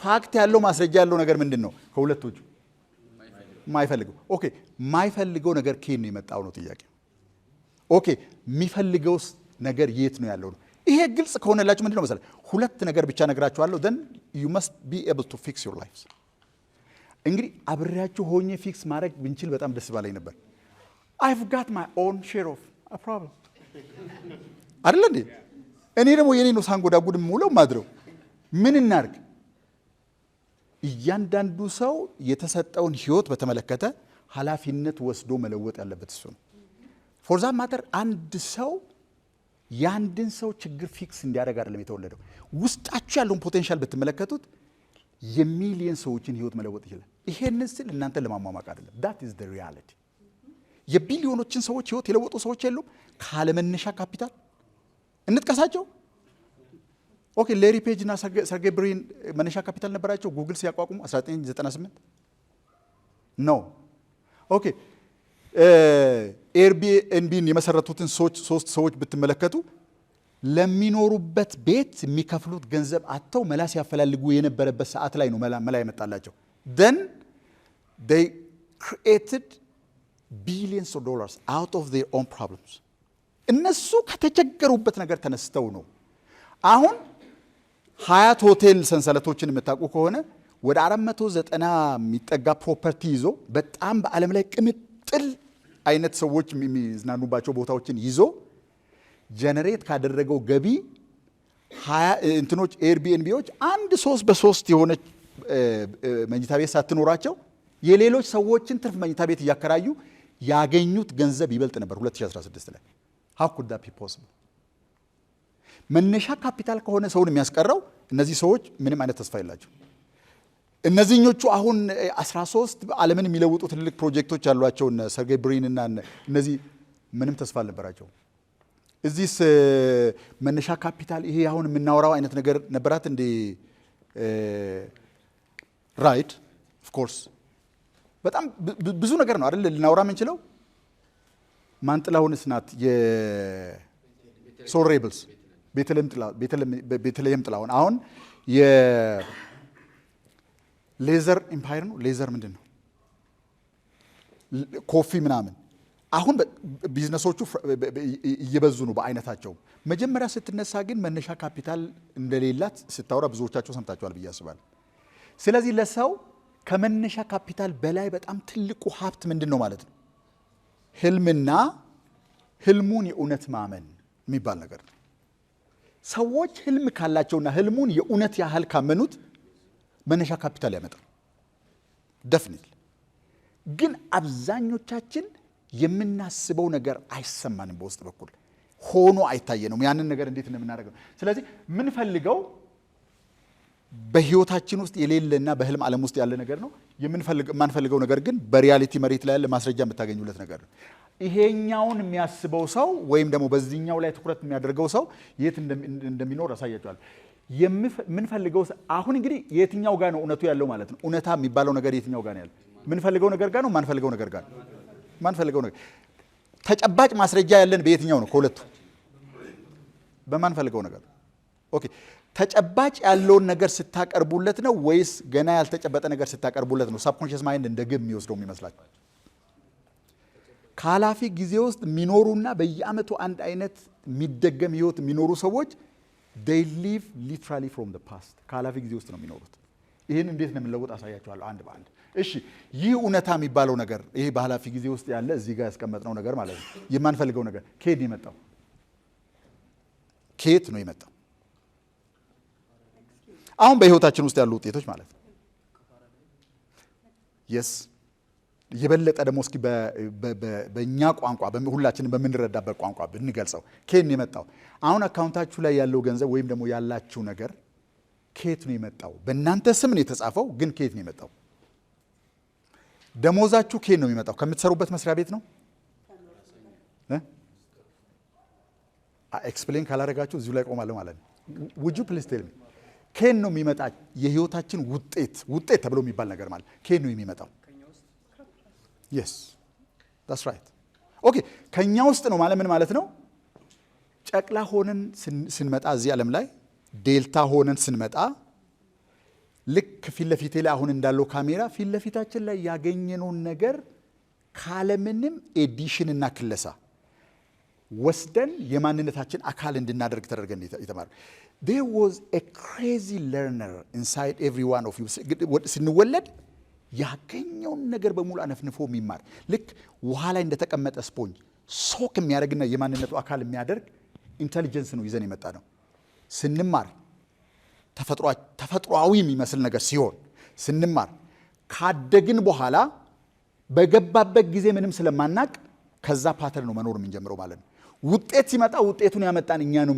S1: ፋክት ያለው ማስረጃ ያለው ነገር ምንድን ነው? ከሁለቶቹ የማይፈልገው። ኦኬ የማይፈልገው ነገር ከየት ነው የመጣው ነው ጥያቄ። ኦኬ የሚፈልገው ነገር የት ነው ያለው ነው። ይሄ ግልጽ ከሆነላችሁ ምንድን ነው መሰለህ፣ ሁለት ነገር ብቻ ነግራችኋለሁ። then you must be able to fix your lives። እንግዲህ አብሬያችሁ ሆኜ ፊክስ ማድረግ ብንችል በጣም ደስ ባለኝ ነበር። I've got my own share of a problem አይደል እንዴ? እኔ ደግሞ የኔ ነው ሳንጎዳጉድ የምውለው ማድረው። ምን እናርግ? እያንዳንዱ ሰው የተሰጠውን ህይወት በተመለከተ ኃላፊነት ወስዶ መለወጥ ያለበት እሱ ነው። ፎር ዛት ማተር አንድ ሰው የአንድን ሰው ችግር ፊክስ እንዲያደርግ አይደለም የተወለደው። ውስጣችሁ ያለውን ፖቴንሻል ብትመለከቱት የሚሊየን ሰዎችን ህይወት መለወጥ ይችላል። ይሄንን ስል እናንተን ለማሟሟቅ አይደለም። that is the reality። የቢሊዮኖችን ሰዎች ህይወት የለወጡ ሰዎች የሉም ካለመነሻ ካፒታል። እንጥቀሳቸው። ኦኬ ሌሪ ፔጅ እና ሰርጌይ ብሪን መነሻ ካፒታል ነበራቸው ጉግል ሲያቋቁሙ 1998 ነው። ኦኬ ኤርቢኤንቢን የመሰረቱትን ሶስት ሰዎች ብትመለከቱ ለሚኖሩበት ቤት የሚከፍሉት ገንዘብ አጥተው መላ ሲያፈላልጉ የነበረበት ሰዓት ላይ ነው መላ የመጣላቸው። then they created billions of dollars out of their own problems። እነሱ ከተቸገሩበት ነገር ተነስተው ነው። አሁን ሀያት ሆቴል ሰንሰለቶችን የምታውቁ ከሆነ ወደ 490 የሚጠጋ ፕሮፐርቲ ይዞ በጣም በዓለም ላይ ቅምጥል አይነት ሰዎች የሚዝናኑባቸው ቦታዎችን ይዞ ጀነሬት ካደረገው ገቢ እንትኖች ኤርቢኤንቢዎች አንድ 3 የሆነ መኝታ ቤት ሳትኖራቸው የሌሎች ሰዎችን ትርፍ መኝታ ቤት እያከራዩ ያገኙት ገንዘብ ይበልጥ ነበር 2016 ላይ። how could that be possible? መነሻ ካፒታል ከሆነ ሰውን የሚያስቀረው እነዚህ ሰዎች ምንም አይነት ተስፋ የላቸው። እነዚህኞቹ አሁን 13 ዓለምን የሚለውጡ ትልልቅ ፕሮጀክቶች ያሏቸው ሰርጌይ ብሪን እና እነዚህ ምንም ተስፋ አልነበራቸው። እዚህስ መነሻ ካፒታል ይሄ አሁን የምናወራው አይነት ነገር ነበራት እንዴ? ራይት ኦፍ ኮርስ በጣም ብዙ ነገር ነው አይደል ልናወራ የምንችለው። ማንጥላሁንስ ናት የሶል ሬብልስ ቤተልሔም ጥላሁን አሁን የሌዘር ኢምፓየር ነው። ሌዘር ምንድን ነው? ኮፊ ምናምን። አሁን ቢዝነሶቹ እየበዙ ነው በአይነታቸው። መጀመሪያ ስትነሳ ግን መነሻ ካፒታል እንደሌላት ስታወራ ብዙዎቻቸው ሰምታችኋል ብዬ አስባለሁ። ስለዚህ ለሰው ከመነሻ ካፒታል በላይ በጣም ትልቁ ሀብት ምንድን ነው ማለት ነው? ህልምና ህልሙን የእውነት ማመን የሚባል ነገር ነው። ሰዎች ህልም ካላቸውና ህልሙን የእውነት ያህል ካመኑት መነሻ ካፒታል ያመጣል ደፍኒት። ግን አብዛኞቻችን የምናስበው ነገር አይሰማንም፣ በውስጥ በኩል ሆኖ አይታየንም። ያንን ነገር እንዴት እንደምናደርገው ስለዚህ ምንፈልገው በህይወታችን ውስጥ የሌለና በህልም ዓለም ውስጥ ያለ ነገር ነው። የማንፈልገው ነገር ግን በሪያሊቲ መሬት ላይ ያለ ማስረጃ የምታገኙለት ነገር ነው። ይሄኛውን የሚያስበው ሰው ወይም ደግሞ በዚህኛው ላይ ትኩረት የሚያደርገው ሰው የት እንደሚኖር አሳያቸዋል። የምንፈልገው አሁን እንግዲህ የትኛው ጋር ነው እውነቱ ያለው ማለት ነው? እውነታ የሚባለው ነገር የትኛው ጋር ነው ያለው? ምንፈልገው ነገር ጋር ነው ማንፈልገው ነገር ጋር? ማንፈልገው ነገር። ተጨባጭ ማስረጃ ያለን በየትኛው ነው? ከሁለቱ በማንፈልገው ነገር። ኦኬ ተጨባጭ ያለውን ነገር ስታቀርቡለት ነው ወይስ ገና ያልተጨበጠ ነገር ስታቀርቡለት ነው? ሳብኮንሺየስ ማይንድ እንደ ግብ የሚወስደው የሚመስላችሁ? ከኃላፊ ጊዜ ውስጥ የሚኖሩና በየአመቱ አንድ አይነት የሚደገም ህይወት የሚኖሩ ሰዎች they live literally from the past ከኃላፊ ጊዜ ውስጥ ነው የሚኖሩት። ይህን እንዴት ነው የምንለውጥ አሳያችኋለሁ አንድ በአንድ። እሺ ይህ እውነታ የሚባለው ነገር ይሄ በኃላፊ ጊዜ ውስጥ ያለ እዚህ ጋር ያስቀመጥነው ነገር ማለት ነው። የማንፈልገው ነገር ከየት ነው የመጣው? ከየት ነው የመጣው? አሁን በህይወታችን ውስጥ ያሉ ውጤቶች ማለት ነው። የስ የበለጠ ደግሞ እስኪ በእኛ ቋንቋ ሁላችንም በምንረዳበት ቋንቋ ብንገልጸው ከየት ነው የመጣው? አሁን አካውንታችሁ ላይ ያለው ገንዘብ ወይም ደግሞ ያላችሁ ነገር ከየት ነው የመጣው? በእናንተ ስም ነው የተጻፈው፣ ግን ከየት ነው የመጣው? ደሞዛችሁ ከየት ነው የሚመጣው? ከምትሰሩበት መስሪያ ቤት ነው? ኤክስፕሌን ካላደረጋችሁ እዚሁ ላይ ቆማለሁ ማለት ነው። ውጁ ፕሊዝ ቴል ሚ ከየት ነው የሚመጣ የህይወታችን ውጤት ተብሎ የሚባል ነገር ማለት ከየት ነው የሚመጣው? የስ ዳትስ ራይት። ኦኬ ከኛ ውስጥ ነው ማለት ምን ማለት ነው? ጨቅላ ሆነን ስንመጣ እዚህ ዓለም ላይ ዴልታ ሆነን ስንመጣ ልክ ፊት ለፊቴ ላይ አሁን እንዳለው ካሜራ ፊት ለፊታችን ላይ ያገኘነውን ነገር ካለምንም ኤዲሽን እና ክለሳ ወስደን የማንነታችን አካል እንድናደርግ ተደርገን የተማረ there was a crazy learner inside every one of you ስንወለድ ያገኘውን ነገር በሙሉ አነፍንፎ የሚማር ልክ ውሃ ላይ እንደተቀመጠ ስፖንጅ ሶክ የሚያደርግና የማንነቱ አካል የሚያደርግ ኢንተሊጀንስ ነው ይዘን የመጣ ነው። ስንማር ተፈጥሯዊ የሚመስል ነገር ሲሆን ስንማር ካደግን በኋላ በገባበት ጊዜ ምንም ስለማናቅ ከዛ ፓተርን ነው መኖር የምንጀምረው ማለት ነው። ውጤት ሲመጣ ውጤቱን ያመጣን እኛ ነው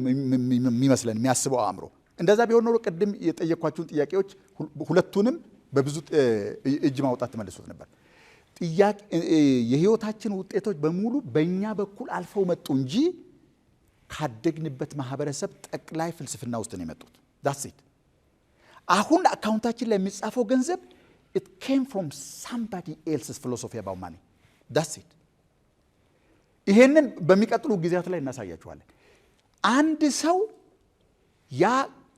S1: የሚመስለን የሚያስበው አእምሮ። እንደዛ ቢሆን ኖሮ ቅድም የጠየኳችሁን ጥያቄዎች ሁለቱንም በብዙ እጅ ማውጣት ተመልሶት ነበር። የህይወታችን ውጤቶች በሙሉ በእኛ በኩል አልፈው መጡ እንጂ ካደግንበት ማህበረሰብ ጠቅላይ ፍልስፍና ውስጥ ነው የመጡት። ዳትስ ኢት። አሁን አካውንታችን ላይ የሚጻፈው ገንዘብ it came from somebody else's philosophy about money. That's it. ይሄንን በሚቀጥሉ ጊዜያት ላይ እናሳያችኋለን። አንድ ሰው ያ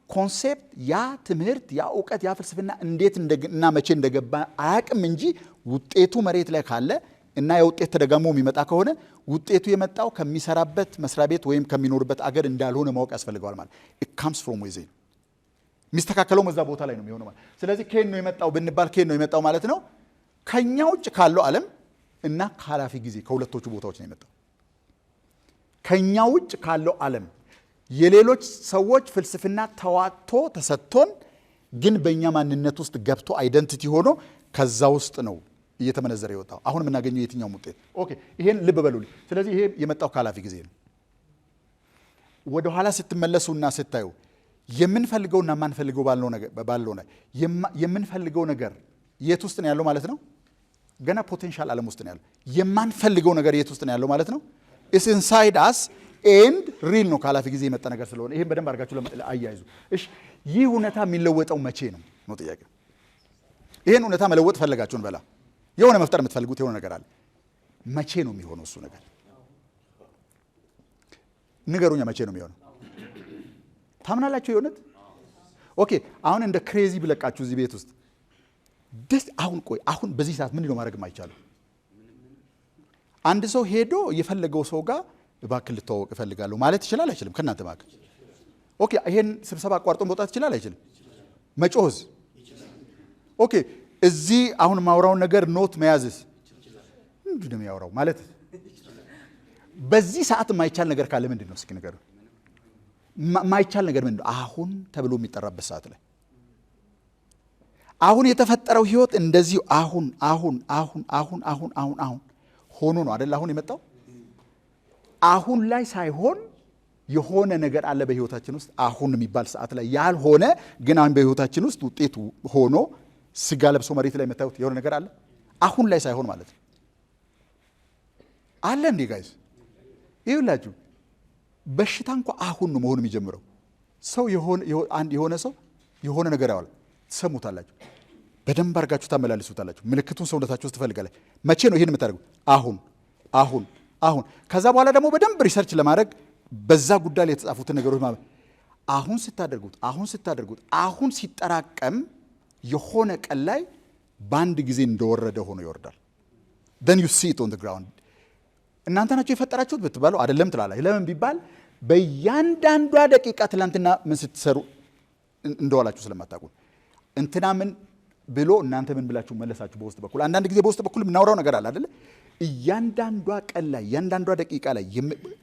S1: ኮንሴፕት ያ ትምህርት ያ እውቀት ያ ፍልስፍና እንዴት እና መቼ እንደገባ አያውቅም እንጂ ውጤቱ መሬት ላይ ካለ እና የውጤት ተደጋሞ የሚመጣ ከሆነ ውጤቱ የመጣው ከሚሰራበት መስሪያ ቤት ወይም ከሚኖርበት አገር እንዳልሆነ ማወቅ ያስፈልገዋል ማለት it comes from within የሚስተካከለው እዛ ቦታ ላይ ነው የሚሆነው ማለት። ስለዚህ ከየት ነው የመጣው ብንባል ከየት ነው የመጣው ማለት ነው? ከኛ ውጭ ካለው ዓለም እና ከኃላፊ ጊዜ ከሁለቶቹ ቦታዎች ነው የመጣው። ከኛ ውጭ ካለው ዓለም የሌሎች ሰዎች ፍልስፍና ተዋጥቶ ተሰጥቶን ግን በእኛ ማንነት ውስጥ ገብቶ አይደንቲቲ ሆኖ ከዛ ውስጥ ነው እየተመነዘረ የወጣው። አሁን የምናገኘው የትኛው ውጤት? ኦኬ ይሄን ልብ በሉልኝ። ስለዚህ ይሄ የመጣው ከኃላፊ ጊዜ ነው። ወደ ኋላ ስትመለሱና ስታዩ የምንፈልገውና ማንፈልገው ባለው ነገር የምንፈልገው ነገር የት ውስጥ ነው ያለው ማለት ነው? ገና ፖቴንሻል ዓለም ውስጥ ነው ያለው። የማንፈልገው ነገር የት ውስጥ ነው ያለው ማለት ነው? ኢትስ ኢንሳይድ አስ ኤንድ ሪል ነው ከኃላፊ ጊዜ የመጣ ነገር ስለሆነ ይሄን በደንብ አድርጋችሁ አያይዙ። እሺ ይህ እውነታ የሚለወጠው መቼ ነው ነው ጥያቄ። ይሄን እውነታ መለወጥ ፈለጋችሁን በላ የሆነ መፍጠር የምትፈልጉት የሆነ ነገር አለ። መቼ ነው የሚሆነው እሱ ነገር? ንገሩኛ፣ መቼ ነው የሚሆነው? ታምናላችሁ? የሆነት ኦኬ። አሁን እንደ ክሬዚ ብለቃችሁ እዚህ ቤት ውስጥ ደስ አሁን በዚህ ሰዓት ምንድን ነው ማድረግ የማይቻለው? አንድ ሰው ሄዶ የፈለገው ሰው ጋር እባክህ ልተዋወቅ እፈልጋለሁ ማለት ይችላል አይችልም? ከእናንተ እባክህ ኦኬ። ይሄን ስብሰባ አቋርጦ መውጣት ይችላል አይችልም? መጮህስ? ኦኬ። እዚህ አሁን ማውራውን ነገር ኖት መያዝስ? ምንድን ነው የሚያወራው ማለት? በዚህ ሰዓት የማይቻል ነገር ካለ ምንድን ነው እስኪ ንገሩ። ማይቻል ነገር ምንድን ነው? አሁን ተብሎ የሚጠራበት ሰዓት ላይ አሁን የተፈጠረው ህይወት እንደዚህ አሁን ሆኖ ነው አይደል? አሁን የመጣው አሁን ላይ ሳይሆን የሆነ ነገር አለ በህይወታችን ውስጥ አሁን የሚባል ሰዓት ላይ ያልሆነ ግን አሁን በህይወታችን ውስጥ ውጤቱ ሆኖ ስጋ ለብሶ መሬት ላይ የምታዩት የሆነ ነገር አለ አሁን ላይ ሳይሆን ማለት ነው። አለ እንዴ ጋይስ? ይኸውላችሁ በሽታ እንኳ አሁን ነው መሆን የሚጀምረው። ሰው የሆነ ሰው የሆነ ነገር ያዋል ትሰሙታላችሁ፣ በደንብ አድርጋችሁ ታመላልሱታላችሁ። ምልክቱን ሰውነታችሁ ውስጥ ትፈልጋላችሁ። መቼ ነው ይሄን የምታደርጉት? አሁን። ከዛ በኋላ ደግሞ በደንብ ሪሰርች ለማድረግ በዛ ጉዳይ ላይ የተጻፉትን ነገሮች አሁን ሲጠራቀም የሆነ ቀን ላይ በአንድ ጊዜ እንደወረደ ሆኖ ይወርዳል። then you see it on the ground። እናንተ ናችሁ የፈጠራችሁት ብትባሉ አይደለም ትላላችሁ። ለምን ቢባል በእያንዳንዷ ደቂቃ ትላንትና ምን ስትሰሩ እንደዋላችሁ ስለማታውቁ እንትና ምን ብሎ እናንተ ምን ብላችሁ መለሳችሁ። በውስጥ በኩል አንዳንድ ጊዜ በውስጥ በኩል የምናወራው ነገር አለ አይደለ? እያንዳንዷ ቀን ላይ እያንዳንዷ ደቂቃ ላይ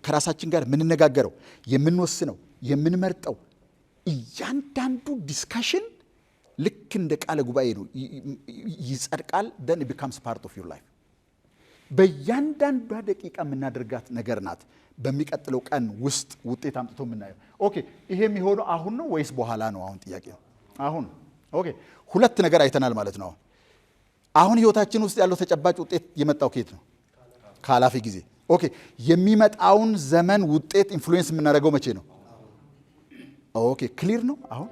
S1: ከራሳችን ጋር የምንነጋገረው የምንወስነው የምንመርጠው እያንዳንዱ ዲስካሽን ልክ እንደ ቃለ ጉባኤ ነው፣ ይጸድቃል። then it becomes part of your life። በእያንዳንዷ ደቂቃ የምናደርጋት ነገር ናት በሚቀጥለው ቀን ውስጥ ውጤት አምጥቶ የምናየው። ኦኬ ይሄ የሚሆነው አሁን ነው ወይስ በኋላ ነው? አሁን ጥያቄ ነው። አሁን ኦኬ ሁለት ነገር አይተናል ማለት ነው። አሁን ህይወታችን ውስጥ ያለው ተጨባጭ ውጤት የመጣው ከየት ነው? ከኃላፊ ጊዜ። ኦኬ የሚመጣውን ዘመን ውጤት ኢንፍሉዌንስ የምናደርገው መቼ ነው? ኦኬ ክሊር ነው አሁን